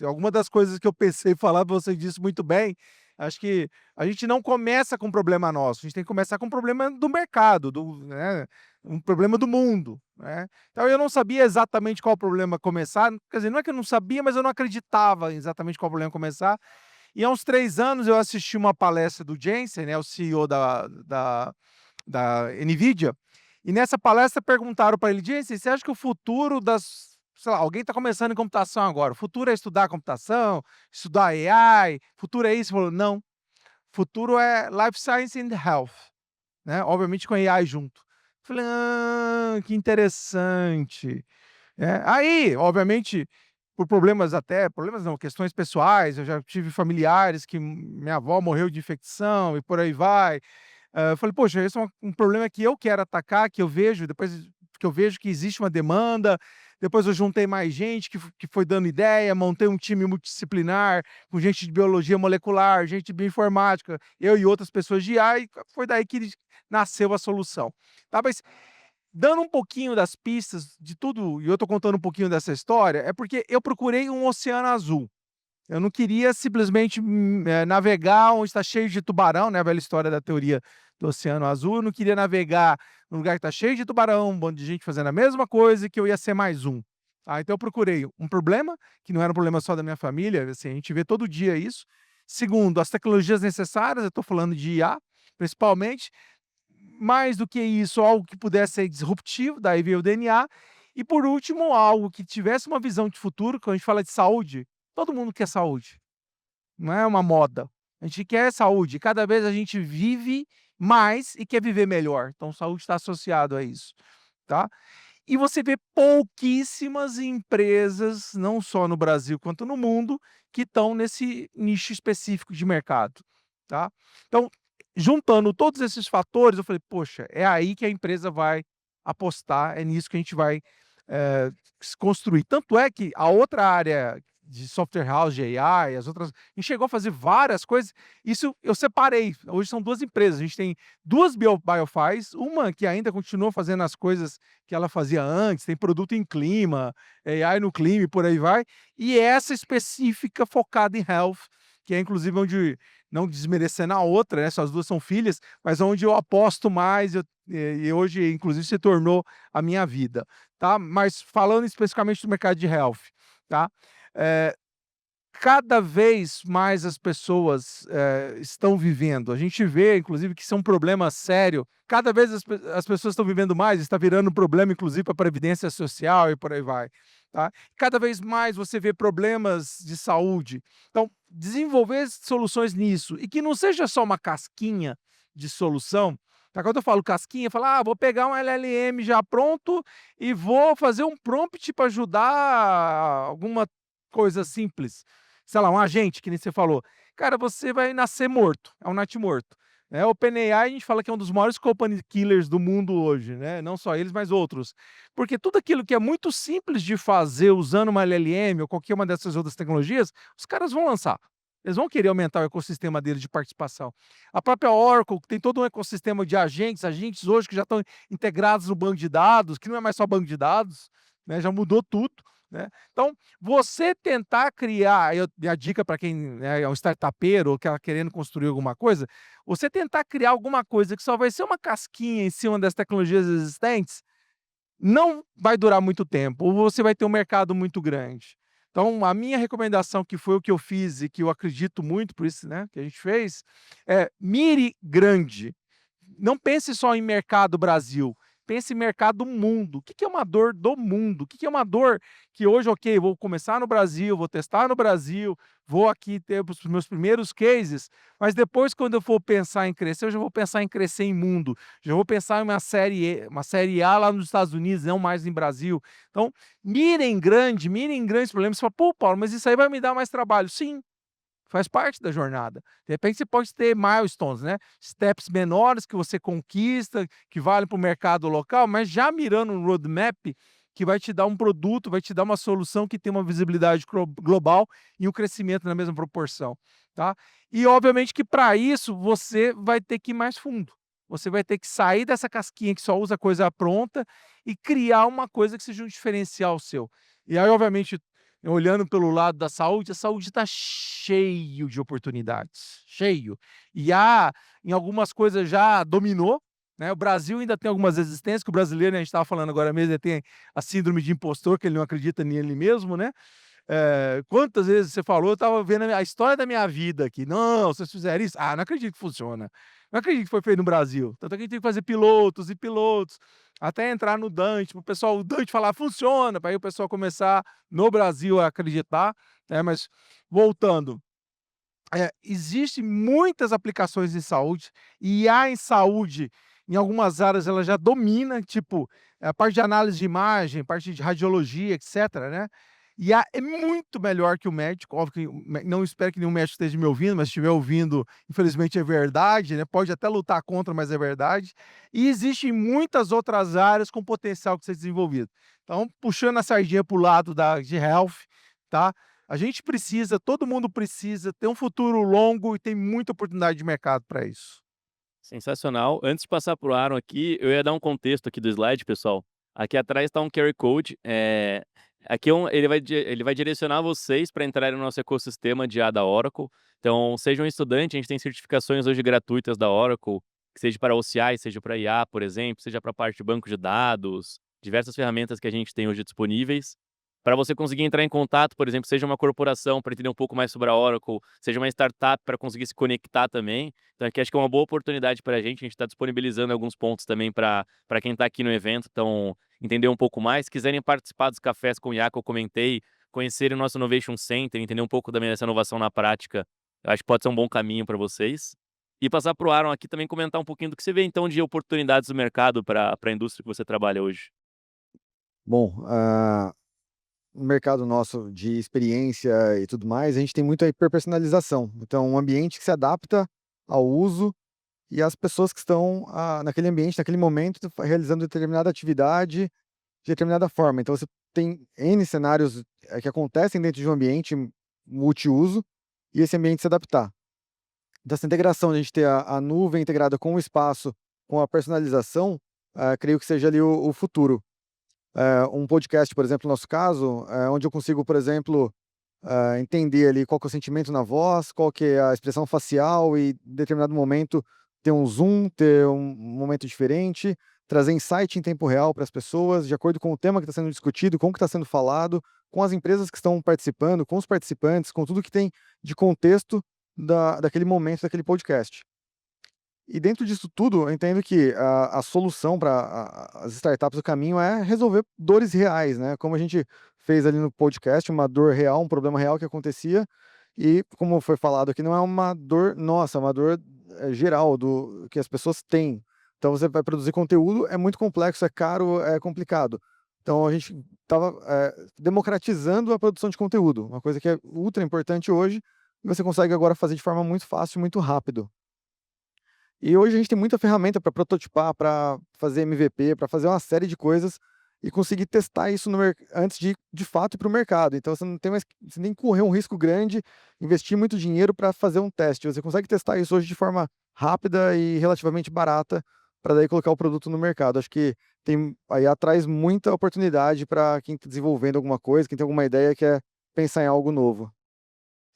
Alguma das coisas que eu pensei em falar, você disse muito bem. Acho que a gente não começa com um problema nosso, a gente tem que começar com um problema do mercado, né? um problema do mundo, né? Então eu não sabia exatamente qual problema começar, quer dizer, não é que eu não sabia, mas eu não acreditava exatamente qual problema começar. E há uns 3 anos eu assisti uma palestra do Jensen, né, o CEO da NVIDIA, e nessa palestra perguntaram para ele: "Jensen, você acha que o futuro das", sei lá, alguém está começando em computação agora, "o futuro é estudar computação, estudar AI, futuro é isso?" Ele falou: "Não, futuro é life science and health", né, obviamente com AI junto. Falei: "Ah, que interessante". Aí, obviamente, por problemas não, questões pessoais, eu já tive familiares que minha avó morreu de infecção e por aí vai. Eu falei: "Poxa, esse é um problema que eu quero atacar, que eu vejo, depois que eu vejo que existe uma demanda". Depois eu juntei mais gente que foi dando ideia, montei um time multidisciplinar, com gente de biologia molecular, gente de bioinformática, eu e outras pessoas de IA, e foi daí que nasceu a solução. Tá, mas dando um pouquinho das pistas de tudo, e eu estou contando um pouquinho dessa história, é porque eu procurei um oceano azul. Eu não queria simplesmente navegar onde está cheio de tubarão, né? A velha história da teoria do oceano azul. Eu não queria navegar num lugar que está cheio de tubarão, um monte de gente fazendo a mesma coisa, e que eu ia ser mais um. Então eu procurei um problema, que não era um problema só da minha família, assim, a gente vê todo dia isso. Segundo, as tecnologias necessárias, eu estou falando de IA, principalmente. Mais do que isso, algo que pudesse ser disruptivo, daí veio o DNA. E por último, algo que tivesse uma visão de futuro. Quando a gente fala de saúde, todo mundo quer saúde, não é uma moda. A gente quer saúde, cada vez a gente vive mais e quer viver melhor, então saúde está associado a isso, tá. E você vê pouquíssimas empresas, não só no Brasil quanto no mundo, que estão nesse nicho específico de mercado, tá. Então, juntando todos esses fatores, eu falei: "Poxa, é aí que a empresa vai apostar, é nisso que a gente vai, se construir". Tanto é que a outra área de software house de AI, as outras, a gente chegou a fazer várias coisas, isso eu separei, hoje são 2 empresas, a gente tem 2 BioFies, uma que ainda continua fazendo as coisas que ela fazia antes, tem produto em clima, AI no clima e por aí vai, e essa específica focada em health, que é inclusive onde, não desmerecendo a outra, né, as 2 são filhas, mas onde eu aposto mais, e hoje inclusive se tornou a minha vida, tá. Mas falando especificamente do mercado de health, tá, eh, cada vez mais as pessoas, estão vivendo. A gente vê, inclusive, que isso é um problema sério. Cada vez as pessoas estão vivendo mais, está virando um problema, inclusive, para a previdência social e por aí vai, tá. Cada vez mais você vê problemas de saúde. Então, desenvolver soluções nisso, e que não seja só uma casquinha de solução, tá. Quando eu falo casquinha, eu falo: "Ah, vou pegar um LLM já pronto e vou fazer um prompt para ajudar alguma coisa simples". Sei lá, um agente, que nem você falou. Cara, você vai nascer morto, é um natimorto. O OpenAI, a gente fala que é um dos maiores company killers do mundo hoje, né, não só eles, mas outros. Porque tudo aquilo que é muito simples de fazer usando uma LLM ou qualquer uma dessas outras tecnologias, os caras vão lançar. Eles vão querer aumentar o ecossistema deles de participação. A própria Oracle tem todo um ecossistema de agentes hoje que já estão integrados no banco de dados, que não é mais só banco de dados, né, já mudou tudo, né. Então, você tentar criar, a dica para quem, né, é um startupeiro ou que está querendo construir alguma coisa, você tentar criar alguma coisa que só vai ser uma casquinha em cima das tecnologias existentes, não vai durar muito tempo, ou você vai ter um mercado muito grande. Então, a minha recomendação, que foi o que eu fiz e que eu acredito muito, por isso, né, que a gente fez, é mire grande. Não pense só em mercado Brasil, pense em mercado mundo. O que que é uma dor do mundo? O que que é uma dor que hoje, ok, vou começar no Brasil, vou testar no Brasil, vou aqui ter os meus primeiros cases, mas depois, quando eu for pensar em crescer, eu já vou pensar em crescer em mundo, já vou pensar em uma série A lá nos Estados Unidos, não mais em Brasil. Então, mirem em grandes problemas. Você fala: "Pô, Paulo, mas isso aí vai me dar mais trabalho". Sim, faz parte da jornada. De repente você pode ter milestones, né, steps menores que você conquista, que valem para o mercado local, mas já mirando um roadmap que vai te dar um produto, vai te dar uma solução que tem uma visibilidade global e um crescimento na mesma proporção, tá. E obviamente que para isso você vai ter que ir mais fundo. Você vai ter que sair dessa casquinha que só usa coisa pronta e criar uma coisa que seja um diferencial seu. E aí, obviamente, olhando pelo lado da saúde, a saúde está cheio de oportunidades, cheio. E em algumas coisas já dominou, né? O Brasil ainda tem algumas resistências, que o brasileiro, né, a gente estava falando agora mesmo, ele tem a síndrome de impostor, que ele não acredita nele mesmo, né? Quantas vezes você falou, eu estava vendo a história da minha vida aqui. Não, vocês fizeram isso? Ah, não acredito que funciona. Não acredito que foi feito no Brasil. Tanto é que a gente tem que fazer pilotos e pilotos, até entrar no Dante, para o pessoal, o Dante falar, funciona, para aí o pessoal começar no Brasil a acreditar, né? Mas voltando, existem muitas aplicações em saúde, e a em saúde, em algumas áreas, ela já domina, tipo, a parte de análise de imagem, parte de radiologia, etc, né. E a é muito melhor que o médico, óbvio que não espero que nenhum médico esteja me ouvindo, mas se estiver ouvindo, infelizmente é verdade, né, pode até lutar contra, mas é verdade. E existem muitas outras áreas com potencial que ser desenvolvido. Então, puxando a sardinha para o lado de health, tá, a gente precisa, todo mundo precisa ter um futuro longo e tem muita oportunidade de mercado para isso. Sensacional. Antes de passar para o Aaron aqui, eu ia dar um contexto aqui do slide, pessoal. Aqui atrás está um QR Code. Aqui ele vai direcionar vocês para entrarem no nosso ecossistema de IA da Oracle. Então, seja um estudante, a gente tem certificações hoje gratuitas da Oracle, que seja para OCI, seja para IA, por exemplo, seja para a parte de banco de dados, diversas ferramentas que a gente tem hoje disponíveis. Para você conseguir entrar em contato, por exemplo, seja uma corporação para entender um pouco mais sobre a Oracle, seja uma startup para conseguir se conectar também. Então aqui acho que é uma boa oportunidade para a gente está disponibilizando alguns pontos também para quem está aqui no evento, então entender um pouco mais. Se quiserem participar dos cafés com o IA que eu comentei, conhecerem o nosso Innovation Center, entender um pouco também dessa inovação na prática, eu acho que pode ser um bom caminho para vocês. E passar para o Aaron aqui também comentar um pouquinho do que você vê então de oportunidades do mercado para a indústria que você trabalha hoje. Bom, no mercado nosso de experiência e tudo mais, a gente tem muita hiperpersonalização. Então, um ambiente que se adapta ao uso e às pessoas que estão naquele ambiente, naquele momento, realizando determinada atividade de determinada forma. Então, você tem N cenários que acontecem dentro de um ambiente multiuso e esse ambiente se adaptar. Então, essa integração, de a gente ter a nuvem integrada com o espaço, com a personalização, creio que seja ali o futuro. Um podcast, por exemplo, no nosso caso, onde eu consigo, por exemplo, entender ali qual que é o sentimento na voz, qual que é a expressão facial e, em determinado momento, ter um zoom, ter um momento diferente, trazer insight em tempo real para as pessoas, de acordo com o tema que está sendo discutido, com o que está sendo falado, com as empresas que estão participando, com os participantes, com tudo que tem de contexto daquele momento, daquele podcast. E dentro disso tudo, eu entendo que a solução para as startups, o caminho é resolver dores reais, né? Como a gente fez ali no podcast, uma dor real, um problema real que acontecia, e como foi falado aqui, não é uma dor nossa, é uma dor geral do que as pessoas têm. Então você vai produzir conteúdo, é muito complexo, é caro, é complicado. Então a gente estava democratizando a produção de conteúdo, uma coisa que é ultra importante hoje, e você consegue agora fazer de forma muito fácil, muito rápido. E hoje a gente tem muita ferramenta para prototipar, para fazer MVP, para fazer uma série de coisas e conseguir testar isso antes de fato ir para o mercado. Então você não tem mais, você nem correr um risco grande, investir muito dinheiro para fazer um teste. Você consegue testar isso hoje de forma rápida e relativamente barata para daí colocar o produto no mercado. Acho que tem aí atrás muita oportunidade para quem está desenvolvendo alguma coisa, quem tem alguma ideia, quer pensar em algo novo.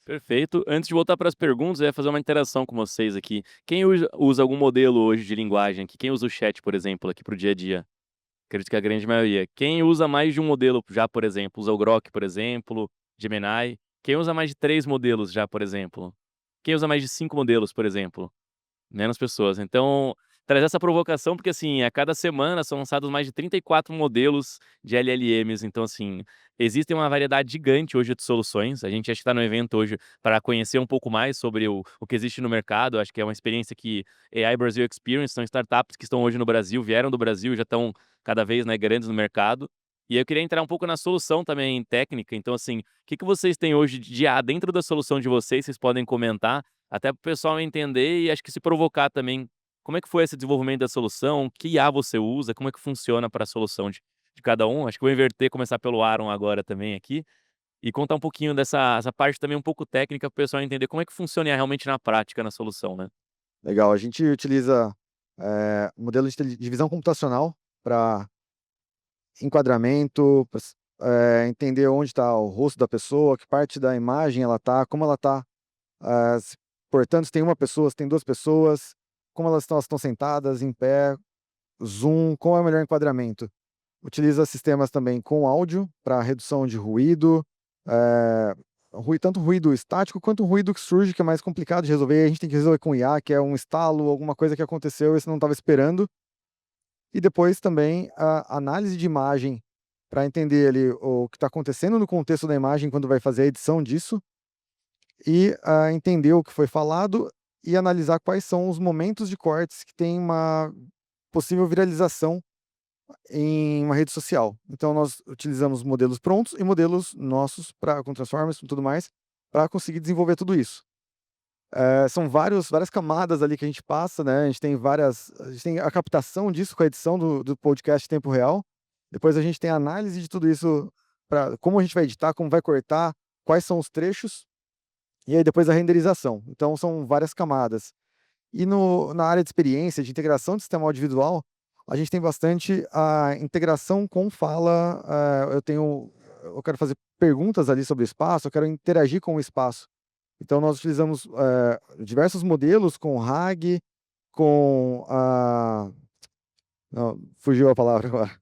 Perfeito. Antes de voltar para as perguntas, eu ia fazer uma interação com vocês aqui. Quem usa algum modelo hoje de linguagem aqui? Quem usa o chat, por exemplo, aqui para o dia a dia? Acredito que a grande maioria. Quem usa mais de um modelo já, por exemplo? Usa o Grok, por exemplo, Gemini? Quem usa mais de 3 modelos já, por exemplo? Quem usa mais de 5 modelos, por exemplo? Menos pessoas. Então, traz essa provocação, porque assim, a cada semana são lançados mais de 34 modelos de LLMs. Então, assim, existe uma variedade gigante hoje de soluções. A gente acho que está no evento hoje para conhecer um pouco mais sobre o que existe no mercado. Acho que é uma experiência que AI Brasil Experience são startups que estão hoje no Brasil, vieram do Brasil e já estão cada vez, né, grandes no mercado. E eu queria entrar um pouco na solução também técnica. Então, assim, o que vocês têm hoje de IA dentro da solução de vocês podem comentar, até para o pessoal entender e acho que se provocar também. Como é que foi esse desenvolvimento da solução? Que IA você usa? Como é que funciona para a solução de cada um? Acho que vou inverter, começar pelo Aaron agora também aqui, e contar um pouquinho dessa essa parte também um pouco técnica para o pessoal entender como é que funciona realmente na prática na solução, né? Legal, a gente utiliza modelo de visão computacional para enquadramento, pra entender onde está o rosto da pessoa, que parte da imagem ela está, como ela está se portando, se tem uma pessoa, se tem duas pessoas, como elas estão sentadas, em pé, zoom, qual é o melhor enquadramento. Utiliza sistemas também com áudio para redução de ruído, tanto ruído estático quanto ruído que surge, que é mais complicado de resolver. A gente tem que resolver com IA, que é um estalo, alguma coisa que aconteceu e você não estava esperando. E depois também a análise de imagem para entender ali o que está acontecendo no contexto da imagem quando vai fazer a edição disso e entender o que foi falado e analisar quais são os momentos de cortes que tem uma possível viralização em uma rede social. Então nós utilizamos modelos prontos e modelos nossos com Transformers e tudo mais para conseguir desenvolver tudo isso. São várias camadas ali que a gente passa, né? A gente tem a captação disso com a edição do podcast em tempo real. Depois a gente tem a análise de tudo isso para como a gente vai editar, como vai cortar, quais são os trechos, e aí depois a renderização. Então são várias camadas. E na área de experiência, de integração de sistema audiovisual, a gente tem bastante a integração com fala. Eu quero fazer perguntas ali sobre o espaço, eu quero interagir com o espaço. Então nós utilizamos diversos modelos com RAG, com a... Não, fugiu a palavra agora.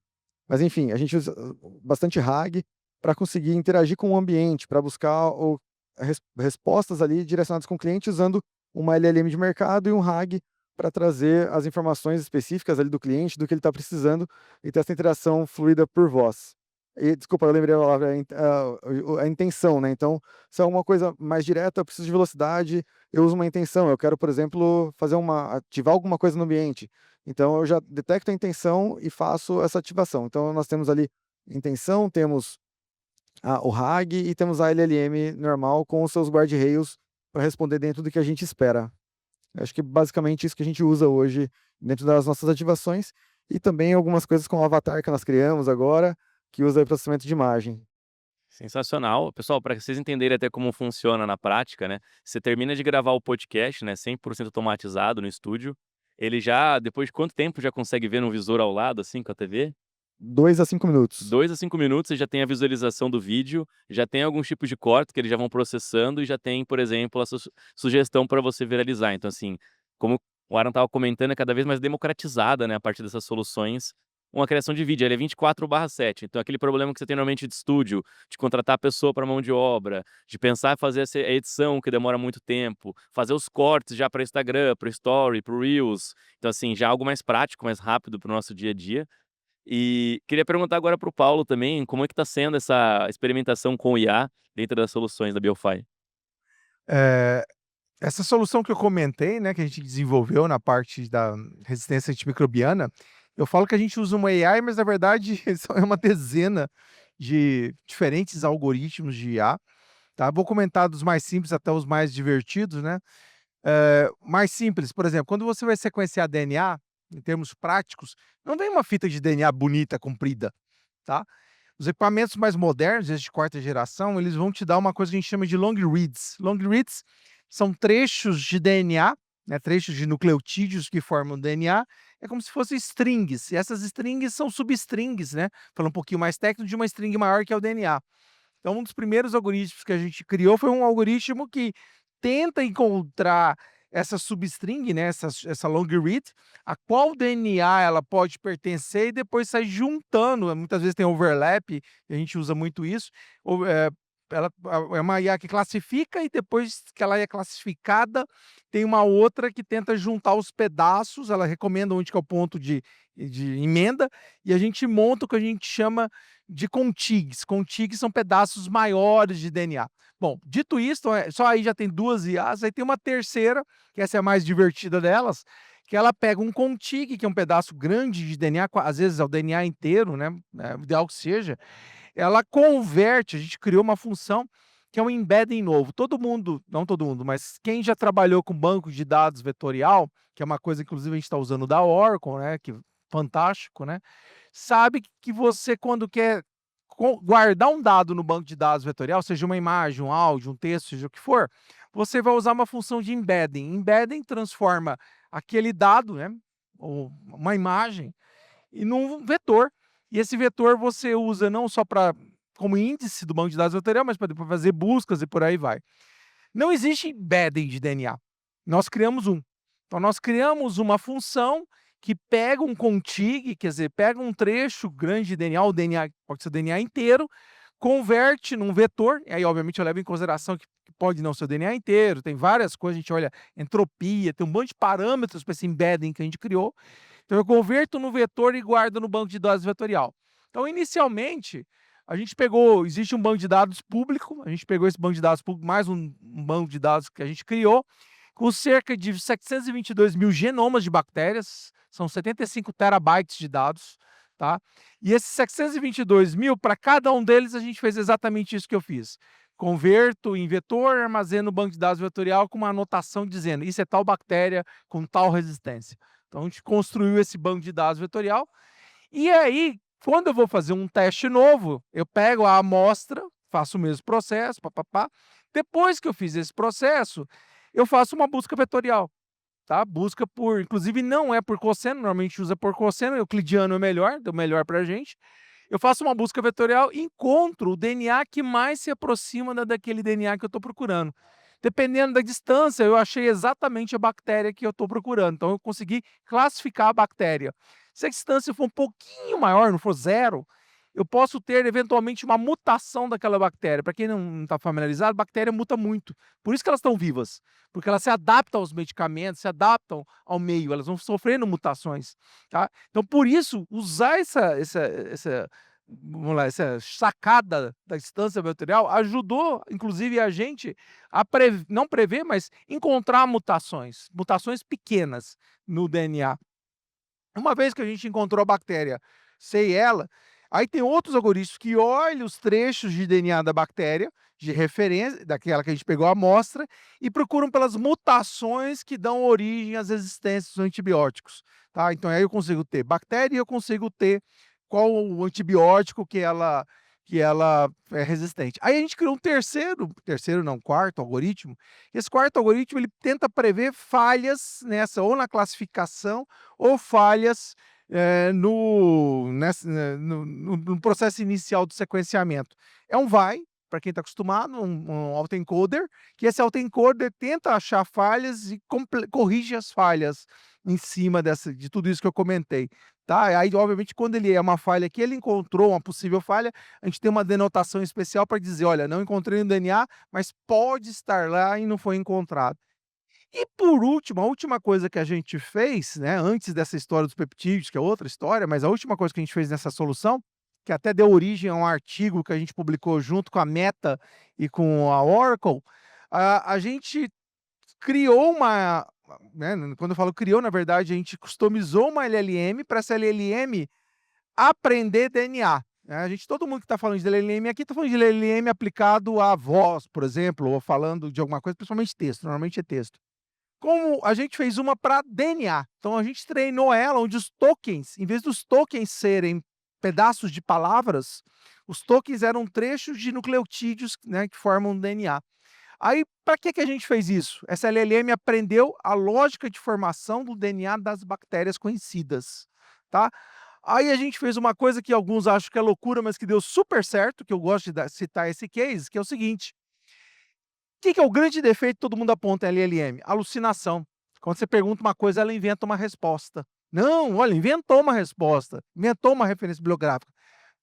Mas enfim, a gente usa bastante RAG para conseguir interagir com o ambiente, para buscar respostas ali direcionadas com o cliente usando uma LLM de mercado e um RAG para trazer as informações específicas ali do cliente, do que ele está precisando e ter essa interação fluida por voz. E, desculpa, eu lembrei a palavra, a intenção, né? Então, se é uma coisa mais direta, eu preciso de velocidade, eu uso uma intenção. Eu quero, por exemplo, ativar alguma coisa no ambiente. Então, eu já detecto a intenção e faço essa ativação. Então, nós temos ali intenção, temos o RAG e temos a LLM normal com os seus guardrails para responder dentro do que a gente espera. Acho que basicamente isso que a gente usa hoje dentro das nossas ativações e também algumas coisas com o avatar que nós criamos agora, que usa processamento de imagem. Sensacional. Pessoal, para vocês entenderem até como funciona na prática, né? Você termina de gravar o podcast, né? 100% automatizado no estúdio. Ele já, depois de quanto tempo já consegue ver no visor ao lado, assim, com a TV? 2 a 5 minutos. 2 a 5 minutos, você já tem a visualização do vídeo, já tem alguns tipos de corte que eles já vão processando e já tem, por exemplo, a sugestão para você viralizar. Então, assim, como o Aaron estava comentando, é cada vez mais democratizada, né, a partir dessas soluções, uma criação de vídeo. Ele é 24/7. Então, aquele problema que você tem normalmente de estúdio, de contratar a pessoa para mão de obra, de pensar em fazer essa edição que demora muito tempo, fazer os cortes já para Instagram, para Story, para Reels. Então, assim, já algo mais prático, mais rápido para o nosso dia a dia. E queria perguntar agora para o Paulo também, como é que está sendo essa experimentação com o IA dentro das soluções da BioFi? Essa solução que eu comentei, né, que a gente desenvolveu na parte da resistência antimicrobiana, eu falo que a gente usa uma AI, mas na verdade é uma dezena de diferentes algoritmos de IA, tá? Vou comentar dos mais simples até os mais divertidos, né? Mais simples, por exemplo, quando você vai sequenciar DNA, em termos práticos, não vem uma fita de DNA bonita, comprida, tá? Os equipamentos mais modernos, esses de quarta geração, eles vão te dar uma coisa que a gente chama de long reads. Long reads são trechos de DNA, né, trechos de nucleotídeos que formam DNA, é como se fossem strings, e essas strings são substrings, né, falando um pouquinho mais técnico, de uma string maior que é o DNA. Então, um dos primeiros algoritmos que a gente criou foi um algoritmo que tenta encontrar essa substring, né, essa long read, a qual DNA ela pode pertencer e depois sai juntando. Muitas vezes tem overlap, a gente usa muito isso. Ela é uma IA que classifica e depois que ela é classificada, tem uma outra que tenta juntar os pedaços, ela recomenda onde que é o ponto de emenda, e a gente monta o que a gente chama de contigs. Contigs são pedaços maiores de DNA. Bom, dito isso, só aí já tem 2 IAs, aí tem uma terceira, que essa é a mais divertida delas, que ela pega um contig, que é um pedaço grande de DNA, às vezes é o DNA inteiro, né? É o ideal que seja. Ela converte, a gente criou uma função que é um embedding novo. Todo mundo, não todo mundo, mas quem já trabalhou com banco de dados vetorial, que é uma coisa inclusive a gente está usando da Oracle, né? Que fantástico, né? Sabe que você, quando quer guardar um dado no banco de dados vetorial, seja uma imagem, um áudio, um texto, seja o que for, você vai usar uma função de embedding. Embedding transforma aquele dado, né, ou uma imagem, num vetor. E esse vetor você usa não só como índice do banco de dados vetorial, mas para depois fazer buscas e por aí vai. Não existe embedding de DNA. Nós criamos um. Então, nós criamos uma função que pega um contig, quer dizer, pega um trecho grande de DNA, o DNA pode ser o DNA inteiro, converte num vetor, e aí obviamente eu levo em consideração que pode não ser o DNA inteiro, tem várias coisas, a gente olha entropia, tem um monte de parâmetros para esse embedding que a gente criou. Então eu converto no vetor e guardo no banco de dados vetorial. Então inicialmente, a gente pegou, existe um banco de dados público, a gente pegou esse banco de dados público, mais um banco de dados que a gente criou, com cerca de 722 mil genomas de bactérias, são 75 terabytes de dados, tá? E esses 722 mil, para cada um deles, a gente fez exatamente isso que eu fiz. Converto em vetor, armazeno o banco de dados vetorial com uma anotação dizendo isso é tal bactéria com tal resistência. Então, a gente construiu esse banco de dados vetorial. E aí, quando eu vou fazer um teste novo, eu pego a amostra, faço o mesmo processo, papapá. Depois que eu fiz esse processo, eu faço uma busca vetorial. Tá? Busca por, inclusive não é por cosseno, normalmente usa por cosseno, euclidiano é melhor, deu melhor para a gente. Eu faço uma busca vetorial e encontro o DNA que mais se aproxima daquele DNA que eu estou procurando. Dependendo da distância, eu achei exatamente a bactéria que eu estou procurando. Então, eu consegui classificar a bactéria. Se a distância for um pouquinho maior, não for zero, eu posso ter, eventualmente, uma mutação daquela bactéria. Para quem não está familiarizado, a bactéria muta muito. Por isso que elas estão vivas. Porque elas se adaptam aos medicamentos, se adaptam ao meio, elas vão sofrendo mutações. Tá? Então, por isso, usar vamos lá, essa sacada da distância vetorial ajudou, inclusive, a gente a não prever, mas encontrar mutações pequenas no DNA. Uma vez que a gente encontrou a bactéria, sei ela, aí tem outros algoritmos que olham os trechos de DNA da bactéria, de referência, daquela que a gente pegou a amostra, e procuram pelas mutações que dão origem às resistências aos antibióticos. Tá? Então aí eu consigo ter bactéria e eu consigo ter qual o antibiótico que ela é resistente. Aí a gente criou um quarto algoritmo. Esse quarto algoritmo ele tenta prever falhas nessa, ou na classificação, ou falhas no processo inicial do sequenciamento. É um vai, para quem está acostumado, um autoencoder, que esse autoencoder tenta achar falhas e corrige as falhas em cima de tudo isso que eu comentei. Tá? Aí, obviamente, quando ele é uma falha que ele encontrou uma possível falha, a gente tem uma denotação especial para dizer, olha, não encontrei no DNA, mas pode estar lá e não foi encontrado. E por último, a última coisa que a gente fez, né, antes dessa história dos peptídeos, que é outra história, mas a última coisa que a gente fez nessa solução, que até deu origem a um artigo que a gente publicou junto com a Meta e com a Oracle, a gente criou né, quando eu falo criou, na verdade, a gente customizou uma LLM para essa LLM aprender DNA. Né? Todo mundo que está falando de LLM aqui está falando de LLM aplicado à voz, por exemplo, ou falando de alguma coisa, principalmente texto, normalmente é texto. Como a gente fez uma para DNA. Então a gente treinou ela onde os tokens, em vez dos tokens serem pedaços de palavras, os tokens eram trechos de nucleotídeos, né, que formam DNA. Aí, para que a gente fez isso? Essa LLM aprendeu a lógica de formação do DNA das bactérias conhecidas, tá? Aí a gente fez uma coisa que alguns acham que é loucura, mas que deu super certo, que eu gosto de citar esse case, que é o seguinte. O que é o grande defeito que todo mundo aponta em LLM? Alucinação. Quando você pergunta uma coisa, ela inventa uma resposta. Não, olha, inventou uma resposta, inventou uma referência bibliográfica.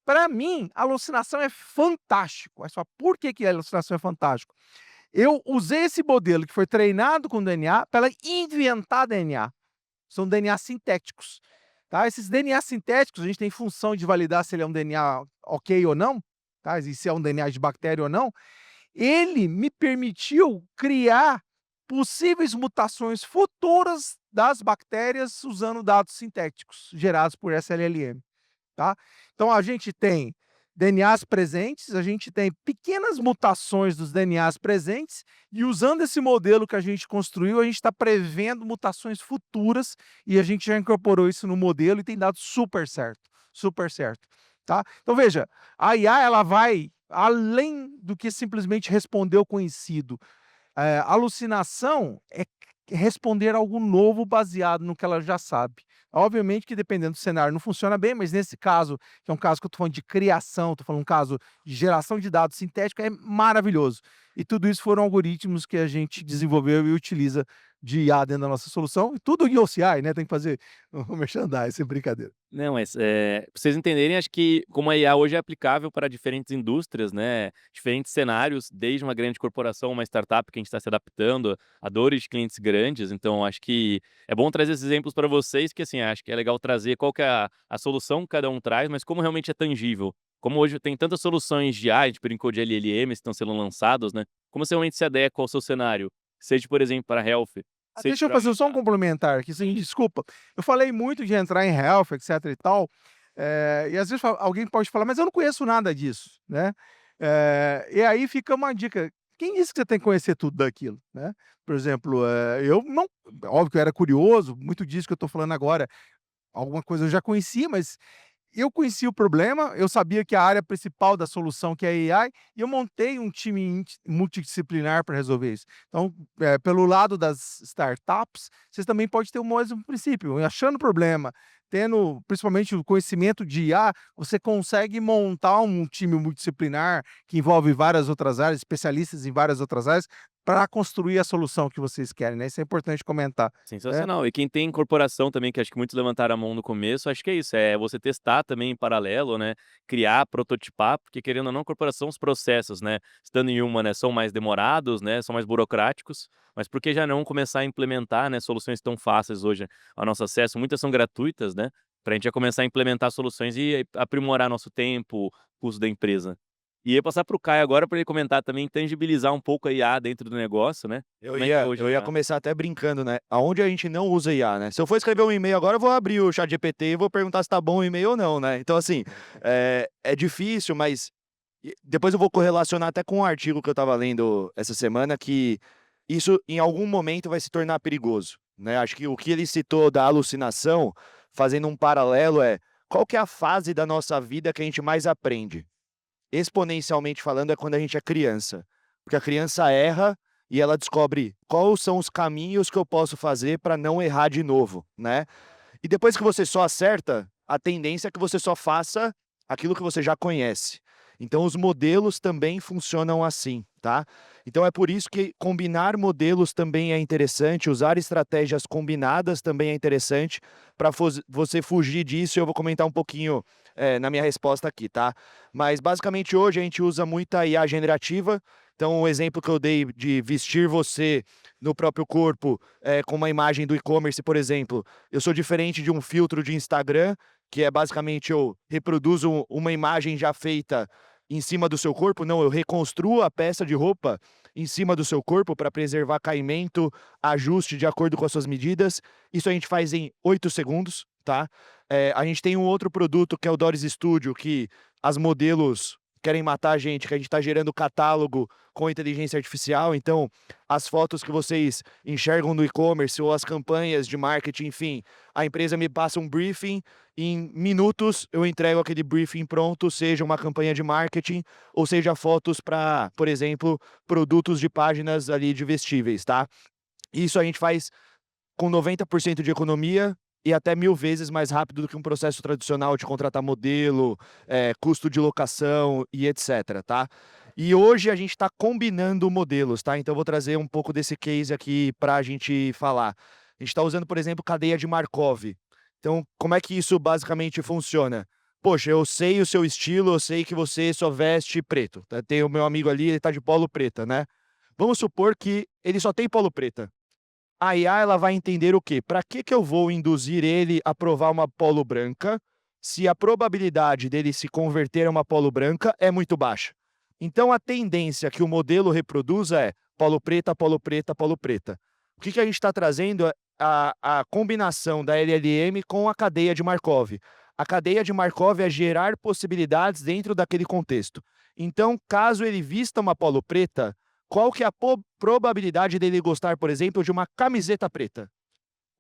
Para mim, alucinação é fantástico. Mas só por que a alucinação é fantástico? Eu usei esse modelo que foi treinado com DNA para ela inventar DNA. São DNA sintéticos. Tá? Esses DNA sintéticos, a gente tem função de validar se ele é um DNA ok ou não, tá? E se é um DNA de bactéria ou não. Ele me permitiu criar possíveis mutações futuras das bactérias usando dados sintéticos gerados por essa LLM. Tá? Então, a gente tem DNAs presentes, a gente tem pequenas mutações dos DNAs presentes, e usando esse modelo que a gente construiu, a gente está prevendo mutações futuras, e a gente já incorporou isso no modelo e tem dado super certo, super certo. Tá? Então, veja, a IA ela vai além do que simplesmente responder o conhecido. Alucinação é responder algo novo baseado no que ela já sabe. Obviamente que dependendo do cenário não funciona bem, mas nesse caso, que é um caso que eu estou falando de criação, estou falando um caso de geração de dados sintético, é maravilhoso. E tudo isso foram algoritmos que a gente desenvolveu e utiliza de IA dentro da nossa solução, e tudo em OCI, né? Tem que fazer o merchandising, sem brincadeira. Não, mas, pra vocês entenderem, acho que como a IA hoje é aplicável para diferentes indústrias, né, diferentes cenários, desde uma grande corporação, uma startup que a gente está se adaptando a dores de clientes grandes, então acho que é bom trazer esses exemplos para vocês, que assim, acho que é legal trazer qual que é a solução que cada um traz, mas como realmente é tangível. Como hoje tem tantas soluções de IA, a gente brincou de LLMs que estão sendo lançados, né, como você realmente se adequa ao seu cenário, seja, por exemplo, para health, seja Deixa eu para fazer só um complementar aqui, sim, desculpa. Eu falei muito de entrar em health, etc e tal, e às vezes alguém pode falar, mas eu não conheço nada disso, né? E aí fica uma dica. Quem disse que você tem que conhecer tudo daquilo, né? Por exemplo, eu não, óbvio que eu era curioso, muito disso que eu estou falando agora, alguma coisa eu já conhecia, mas eu conhecia o problema, eu sabia que a área principal da solução que é AI, e eu montei um time multidisciplinar para resolver isso. Então, pelo lado das startups, vocês também podem ter o mesmo princípio, achando problema, tendo principalmente o conhecimento de IA, você consegue montar um time multidisciplinar que envolve várias outras áreas, especialistas em várias outras áreas, para construir a solução que vocês querem, né? Isso é importante comentar, né? sensacional. E quem tem corporação também, que acho que muitos levantaram a mão no começo, acho que é isso, é você testar também em paralelo, né, criar, prototipar, porque querendo ou não, corporação, os processos, né, estando em uma, né, são mais demorados, né, são mais burocráticos, mas por que já não começar a implementar, né, soluções tão fáceis hoje ao nosso acesso? Muitas são gratuitas, né, para a gente já começar a implementar soluções e aprimorar nosso tempo, custo da empresa. E ia passar para o Caio agora para ele comentar também, tangibilizar um pouco a IA dentro do negócio, né? Eu Como é que é ia, hoje eu a ia IA? começar até brincando, né? Aonde a gente não usa IA, né? Se eu for escrever um e-mail agora, eu vou abrir o ChatGPT e vou perguntar se tá bom o e-mail ou não, né? Então, assim, é difícil, mas depois eu vou correlacionar até com um artigo que eu tava lendo essa semana, que isso em algum momento vai se tornar perigoso, né? Acho que o que ele citou da alucinação, fazendo um paralelo, é qual que é a fase da nossa vida que a gente mais aprende? Exponencialmente falando, é quando a gente é criança. Porque a criança erra e ela descobre quais são os caminhos que eu posso fazer para não errar de novo, né? E depois que você só acerta, a tendência é que você só faça aquilo que você já conhece. Então, os modelos também funcionam assim, tá? Então, é por isso que combinar modelos também é interessante, usar estratégias combinadas também é interessante para você fugir disso. Eu vou comentar um pouquinho na minha resposta aqui, tá? Mas, basicamente, hoje a gente usa muita IA generativa. Então, o exemplo que eu dei de vestir você no próprio corpo, com uma imagem do e-commerce, por exemplo, eu sou diferente de um filtro de Instagram, que é basicamente eu reproduzo uma imagem já feita em cima do seu corpo. Não, eu reconstruo a peça de roupa em cima do seu corpo para preservar caimento, ajuste de acordo com as suas medidas. Isso a gente faz em 8 segundos, tá? A gente tem um outro produto que é o Doris Studio, que as modelos querem matar a gente está gerando catálogo com inteligência artificial. Então, as fotos que vocês enxergam no e-commerce ou as campanhas de marketing, enfim, a empresa me passa um briefing, em minutos eu entrego aquele briefing pronto, seja uma campanha de marketing ou seja fotos para, por exemplo, produtos de páginas ali de vestíveis, tá? Isso a gente faz com 90% de economia e até 1000 vezes mais rápido do que um processo tradicional de contratar modelo, custo de locação e etc, tá? E hoje a gente está combinando modelos, tá? Então eu vou trazer um pouco desse case aqui para a gente falar. A gente está usando, por exemplo, cadeia de Markov. Então, como é que isso basicamente funciona? Poxa, eu sei o seu estilo, eu sei que você só veste preto. Tem o meu amigo ali, ele tá de polo preta, né? Vamos supor que ele só tem polo preta. A IA ela vai entender o quê? Para que eu vou induzir ele a provar uma polo branca se a probabilidade dele se converter a uma polo branca é muito baixa? Então, a tendência que o modelo reproduza é polo preta, polo preta, polo preta. O que a gente está trazendo é a combinação da LLM com a cadeia de Markov. A cadeia de Markov é gerar possibilidades dentro daquele contexto. Então, caso ele vista uma polo preta, qual que é a probabilidade dele gostar, por exemplo, de uma camiseta preta?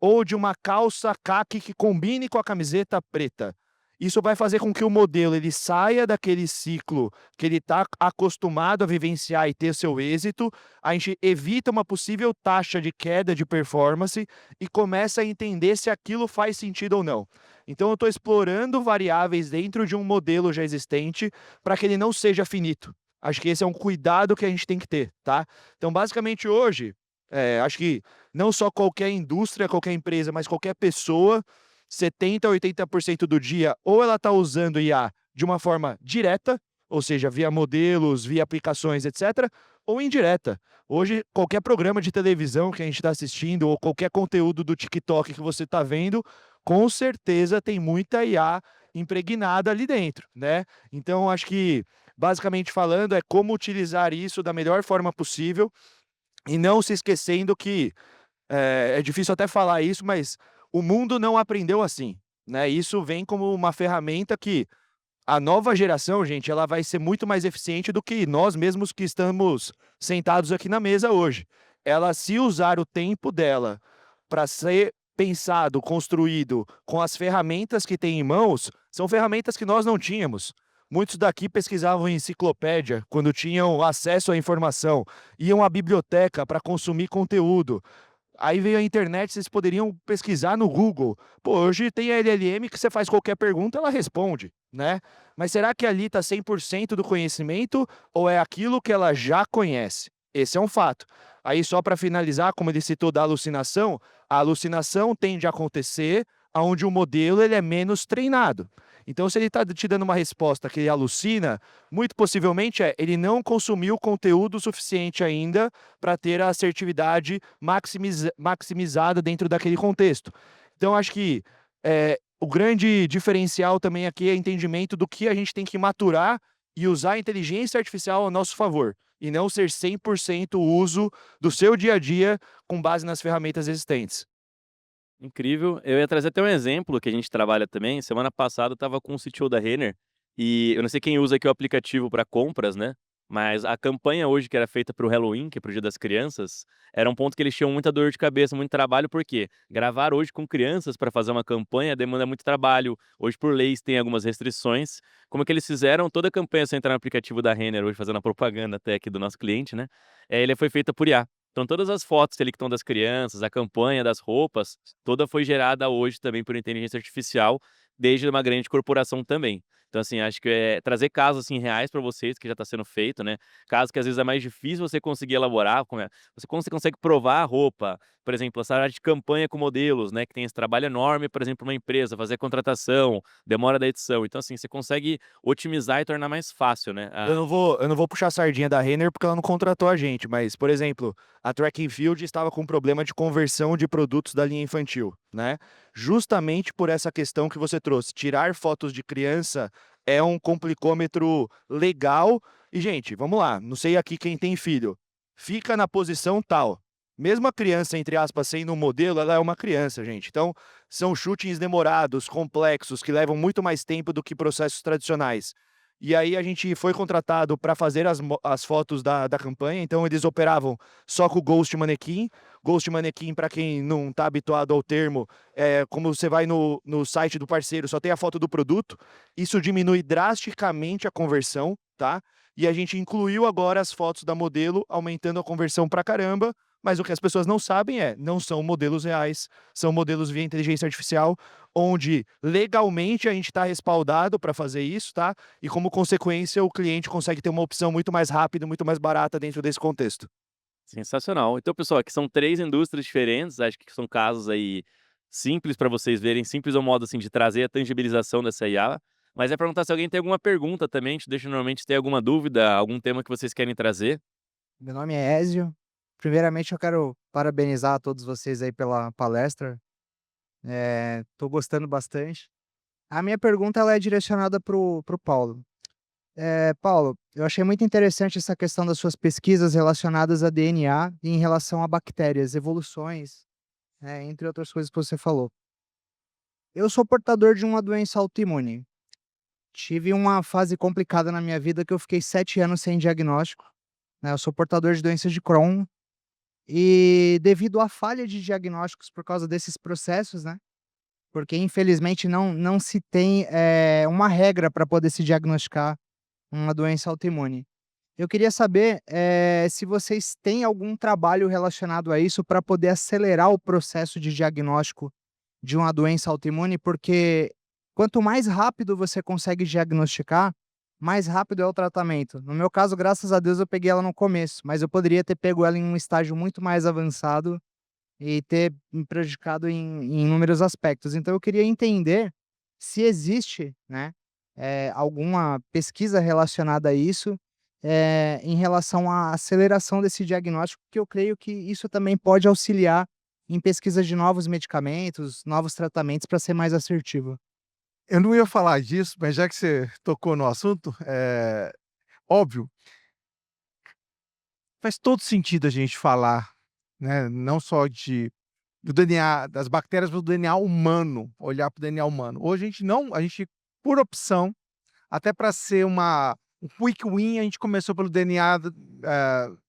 Ou de uma calça caqui que combine com a camiseta preta? Isso vai fazer com que o modelo ele saia daquele ciclo que ele está acostumado a vivenciar e ter seu êxito. A gente evita uma possível taxa de queda de performance e começa a entender se aquilo faz sentido ou não. Então, eu estou explorando variáveis dentro de um modelo já existente para que ele não seja finito. Acho que esse é um cuidado que a gente tem que ter, tá? Então, basicamente, hoje, Acho que não só qualquer indústria, qualquer empresa, mas qualquer pessoa, 70% a 80% do dia, ou ela está usando IA de uma forma direta, ou seja, via modelos, via aplicações, etc., ou indireta. Hoje, qualquer programa de televisão que a gente está assistindo, ou qualquer conteúdo do TikTok que você está vendo, com certeza tem muita IA impregnada ali dentro, né? Então, acho que, basicamente falando, é como utilizar isso da melhor forma possível e não se esquecendo que, é difícil até falar isso, mas o mundo não aprendeu assim, né? Isso vem como uma ferramenta que a nova geração, gente, ela vai ser muito mais eficiente do que nós mesmos que estamos sentados aqui na mesa hoje. Ela, se usar o tempo dela para ser pensado, construído com as ferramentas que tem em mãos, são ferramentas que nós não tínhamos. Muitos daqui pesquisavam em enciclopédia quando tinham acesso à informação, iam à biblioteca para consumir conteúdo. Aí veio a internet, vocês poderiam pesquisar no Google. Pô, hoje tem a LLM que você faz qualquer pergunta, ela responde, né? Mas será que ali está 100% do conhecimento ou é aquilo que ela já conhece? Esse é um fato. Aí só para finalizar, como ele citou da alucinação, a alucinação tende a acontecer onde o modelo ele é menos treinado. Então, se ele está te dando uma resposta que ele alucina, muito possivelmente ele não consumiu conteúdo suficiente ainda para ter a assertividade maximizada dentro daquele contexto. Então, acho que o grande diferencial também aqui é o entendimento do que a gente tem que maturar e usar a inteligência artificial ao nosso favor, e não ser 100% o uso do seu dia a dia com base nas ferramentas existentes. Incrível. Eu ia trazer até um exemplo que a gente trabalha também. Semana passada eu estava com o CTO da Renner e eu não sei quem usa aqui o aplicativo para compras, né? Mas a campanha hoje que era feita para o Halloween, que é para o Dia das Crianças, era um ponto que eles tinham muita dor de cabeça, muito trabalho, porque gravar hoje com crianças para fazer uma campanha demanda muito trabalho. Hoje, por leis, tem algumas restrições. Como é que eles fizeram? Toda a campanha, se entrar no aplicativo da Renner, hoje fazendo a propaganda até aqui do nosso cliente, né? Ele foi feita por IA. Então todas as fotos ali que estão das crianças, a campanha das roupas, toda foi gerada hoje também por inteligência artificial, desde uma grande corporação também. Então, assim, acho que é trazer casos, assim, reais para vocês, que já está sendo feito, né? Casos que às vezes é mais difícil você conseguir elaborar, você consegue provar a roupa, por exemplo, essa área de campanha com modelos, né? Que tem esse trabalho enorme, por exemplo, uma empresa, fazer a contratação, demora da edição. Então, assim, você consegue otimizar e tornar mais fácil, né? Eu não vou puxar a sardinha da Renner porque ela não contratou a gente, mas, por exemplo, a Track and Field estava com problema de conversão de produtos da linha infantil, né? Justamente por essa questão que você trouxe. Tirar fotos de criança é um complicômetro legal. E, gente, vamos lá, não sei aqui quem tem filho. Fica na posição tal. Mesmo a criança, entre aspas, sendo um modelo, ela é uma criança, gente. Então, são shootings demorados, complexos, que levam muito mais tempo do que processos tradicionais. E aí a gente foi contratado para fazer as fotos da campanha, então eles operavam só com o Ghost Manequim. Ghost Manequim, para quem não está habituado ao termo, é como você vai no site do parceiro, só tem a foto do produto. Isso diminui drasticamente a conversão, tá? E a gente incluiu agora as fotos da modelo, aumentando a conversão pra caramba. Mas o que as pessoas não sabem não são modelos reais, são modelos via inteligência artificial, onde legalmente a gente está respaldado para fazer isso, tá? E como consequência, o cliente consegue ter uma opção muito mais rápida, muito mais barata dentro desse contexto. Sensacional. Então, pessoal, aqui são 3 indústrias diferentes, acho que são casos aí simples para vocês verem, simples ao modo, assim, de trazer a tangibilização dessa IA. Mas é perguntar se alguém tem alguma pergunta também, a gente deixa normalmente ter alguma dúvida, algum tema que vocês querem trazer. Meu nome é Ézio. Primeiramente, eu quero parabenizar a todos vocês aí pela palestra. Tô gostando bastante. A minha pergunta ela é direcionada pro Paulo. Paulo, eu achei muito interessante essa questão das suas pesquisas relacionadas a DNA e em relação a bactérias, evoluções, entre outras coisas que você falou. Eu sou portador de uma doença autoimune. Tive uma fase complicada na minha vida que eu fiquei 7 anos sem diagnóstico, né? Eu sou portador de doença de Crohn e devido à falha de diagnósticos por causa desses processos, né? Porque infelizmente não se tem uma regra para poder se diagnosticar uma doença autoimune. Eu queria saber se vocês têm algum trabalho relacionado a isso para poder acelerar o processo de diagnóstico de uma doença autoimune, porque quanto mais rápido você consegue diagnosticar, mais rápido é o tratamento. No meu caso, graças a Deus, eu peguei ela no começo, mas eu poderia ter pego ela em um estágio muito mais avançado e ter me prejudicado em inúmeros aspectos. Então eu queria entender se existe, né, alguma pesquisa relacionada a isso, em relação à aceleração desse diagnóstico, porque eu creio que isso também pode auxiliar em pesquisa de novos medicamentos, novos tratamentos para ser mais assertivo. Eu não ia falar disso, mas já que você tocou no assunto, óbvio, faz todo sentido a gente falar, né, não só do DNA das bactérias, mas do DNA humano, olhar para o DNA humano. Hoje a gente, por opção, até para ser um quick win, a gente começou pelo DNA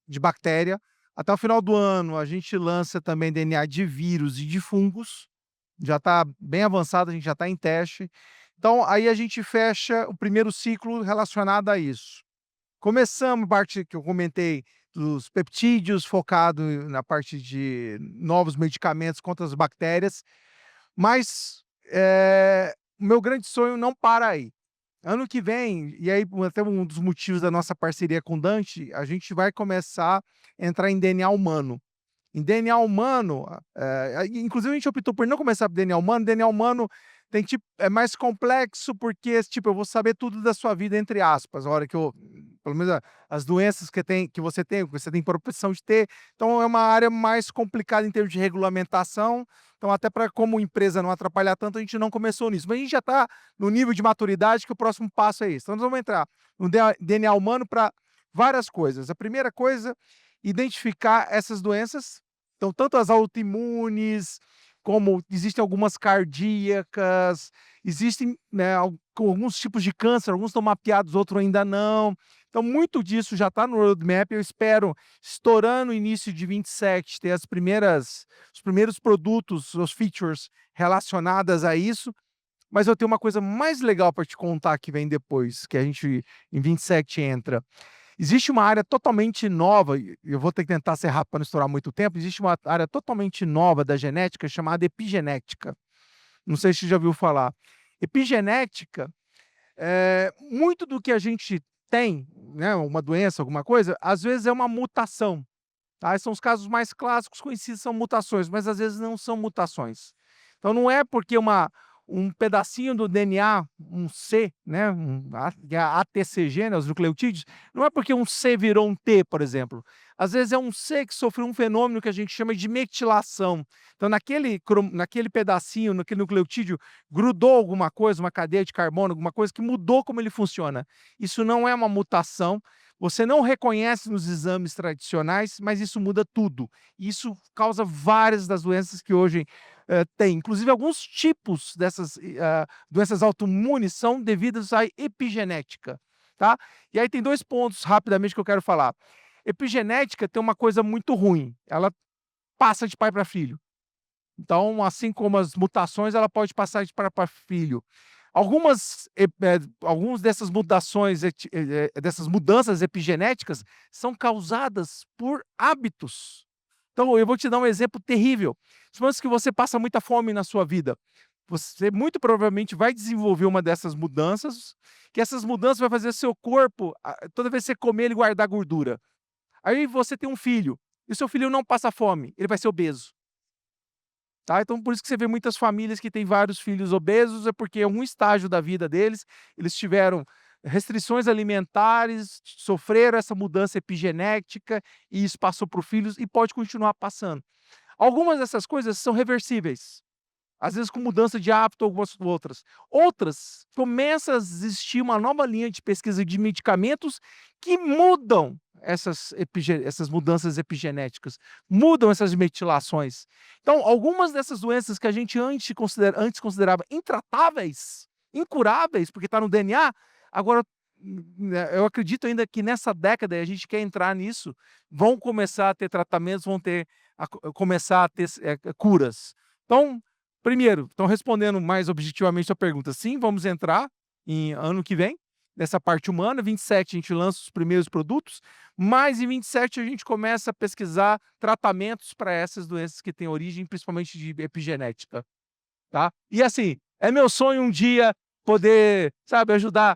de bactéria. Até o final do ano, a gente lança também DNA de vírus e de fungos. Já está bem avançado, a gente já está em teste. Então, aí a gente fecha o primeiro ciclo relacionado a isso. Começamos a parte que eu comentei dos peptídeos, focado na parte de novos medicamentos contra as bactérias, mas o meu grande sonho não para aí. Ano que vem, e aí até um dos motivos da nossa parceria com o Dante, a gente vai começar a entrar em DNA humano. Em DNA humano, inclusive a gente optou por não começar por DNA humano. DNA humano tem tipo, é mais complexo porque tipo, eu vou saber tudo da sua vida, entre aspas, a hora que eu, pelo menos as doenças que você tem propensão de ter. Então é uma área mais complicada em termos de regulamentação. Então, até para como empresa não atrapalhar tanto, a gente não começou nisso. Mas a gente já está no nível de maturidade que o próximo passo é esse. Então, nós vamos entrar no DNA humano para várias coisas. A primeira coisa, identificar essas doenças. Então, tanto as autoimunes, como existem algumas cardíacas, existem, né, alguns tipos de câncer, alguns estão mapeados, outros ainda não. Então, muito disso já está no roadmap. Eu espero, estourando no início de 27, ter os primeiros produtos, os features relacionadas a isso. Mas eu tenho uma coisa mais legal para te contar que vem depois, que a gente, em 27, entra. Existe uma área totalmente nova, e eu vou ter que tentar ser rápido para não estourar muito tempo. Existe uma área totalmente nova da genética chamada epigenética. Não sei se você já ouviu falar. Epigenética, muito do que a gente tem, né, uma doença, alguma coisa, às vezes é uma mutação. Tá? São os casos mais clássicos conhecidos, são mutações, mas às vezes não são mutações. Então não é porque um pedacinho do DNA, um C, né, que é a ATCG, né, os nucleotídeos, não é porque um C virou um T, por exemplo. Às vezes é um C que sofreu um fenômeno que a gente chama de metilação. Então naquele pedacinho, naquele nucleotídeo, grudou alguma coisa, uma cadeia de carbono, alguma coisa que mudou como ele funciona. Isso não é uma mutação. Você não reconhece nos exames tradicionais, mas isso muda tudo. Isso causa várias das doenças que hoje tem. Inclusive, alguns tipos dessas doenças autoimunes são devidas à epigenética. Tá? E aí tem 2 pontos, rapidamente, que eu quero falar. Epigenética tem uma coisa muito ruim. Ela passa de pai para filho. Então, assim como as mutações, ela pode passar de pai para filho. Algumas dessas mutações, dessas mudanças epigenéticas, são causadas por hábitos. Então, eu vou te dar um exemplo terrível. Suponha que você passa muita fome na sua vida. Você muito provavelmente vai desenvolver uma dessas mudanças, que essas mudanças vai fazer seu corpo, toda vez que você comer, ele guardar gordura. Aí você tem um filho, e o seu filho não passa fome, ele vai ser obeso. Tá? Então, por isso que você vê muitas famílias que têm vários filhos obesos, é porque em algum estágio da vida deles, eles tiveram restrições alimentares, sofreram essa mudança epigenética e isso passou para os filhos e pode continuar passando. Algumas dessas coisas são reversíveis, às vezes com mudança de hábito, algumas outras. Outras, começa a existir uma nova linha de pesquisa de medicamentos que mudam essas mudanças epigenéticas, mudam essas metilações. Então, algumas dessas doenças que a gente antes considerava intratáveis, incuráveis, porque está no DNA, agora eu acredito ainda que nessa década, a gente quer entrar nisso, vão começar a ter tratamentos, começar a ter curas. Então, primeiro, estão respondendo mais objetivamente a pergunta. Sim, vamos entrar em ano que vem, nessa parte humana. 27 a gente lança os primeiros produtos, mas em 27 a gente começa a pesquisar tratamentos para essas doenças que têm origem, principalmente de epigenética. Tá? E assim, é meu sonho um dia poder, sabe, ajudar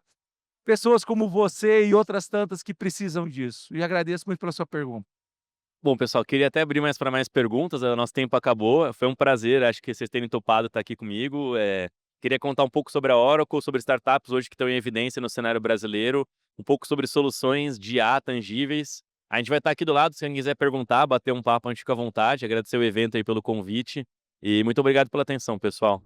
pessoas como você e outras tantas que precisam disso. E agradeço muito pela sua pergunta. Bom, pessoal, queria até abrir mais para mais perguntas, o nosso tempo acabou. Foi um prazer, acho que vocês terem topado estar aqui comigo. Queria contar um pouco sobre a Oracle, sobre startups hoje que estão em evidência no cenário brasileiro, um pouco sobre soluções de IA tangíveis. A gente vai estar aqui do lado, se alguém quiser perguntar, bater um papo, a gente fica à vontade. Agradecer o evento aí pelo convite e muito obrigado pela atenção, pessoal.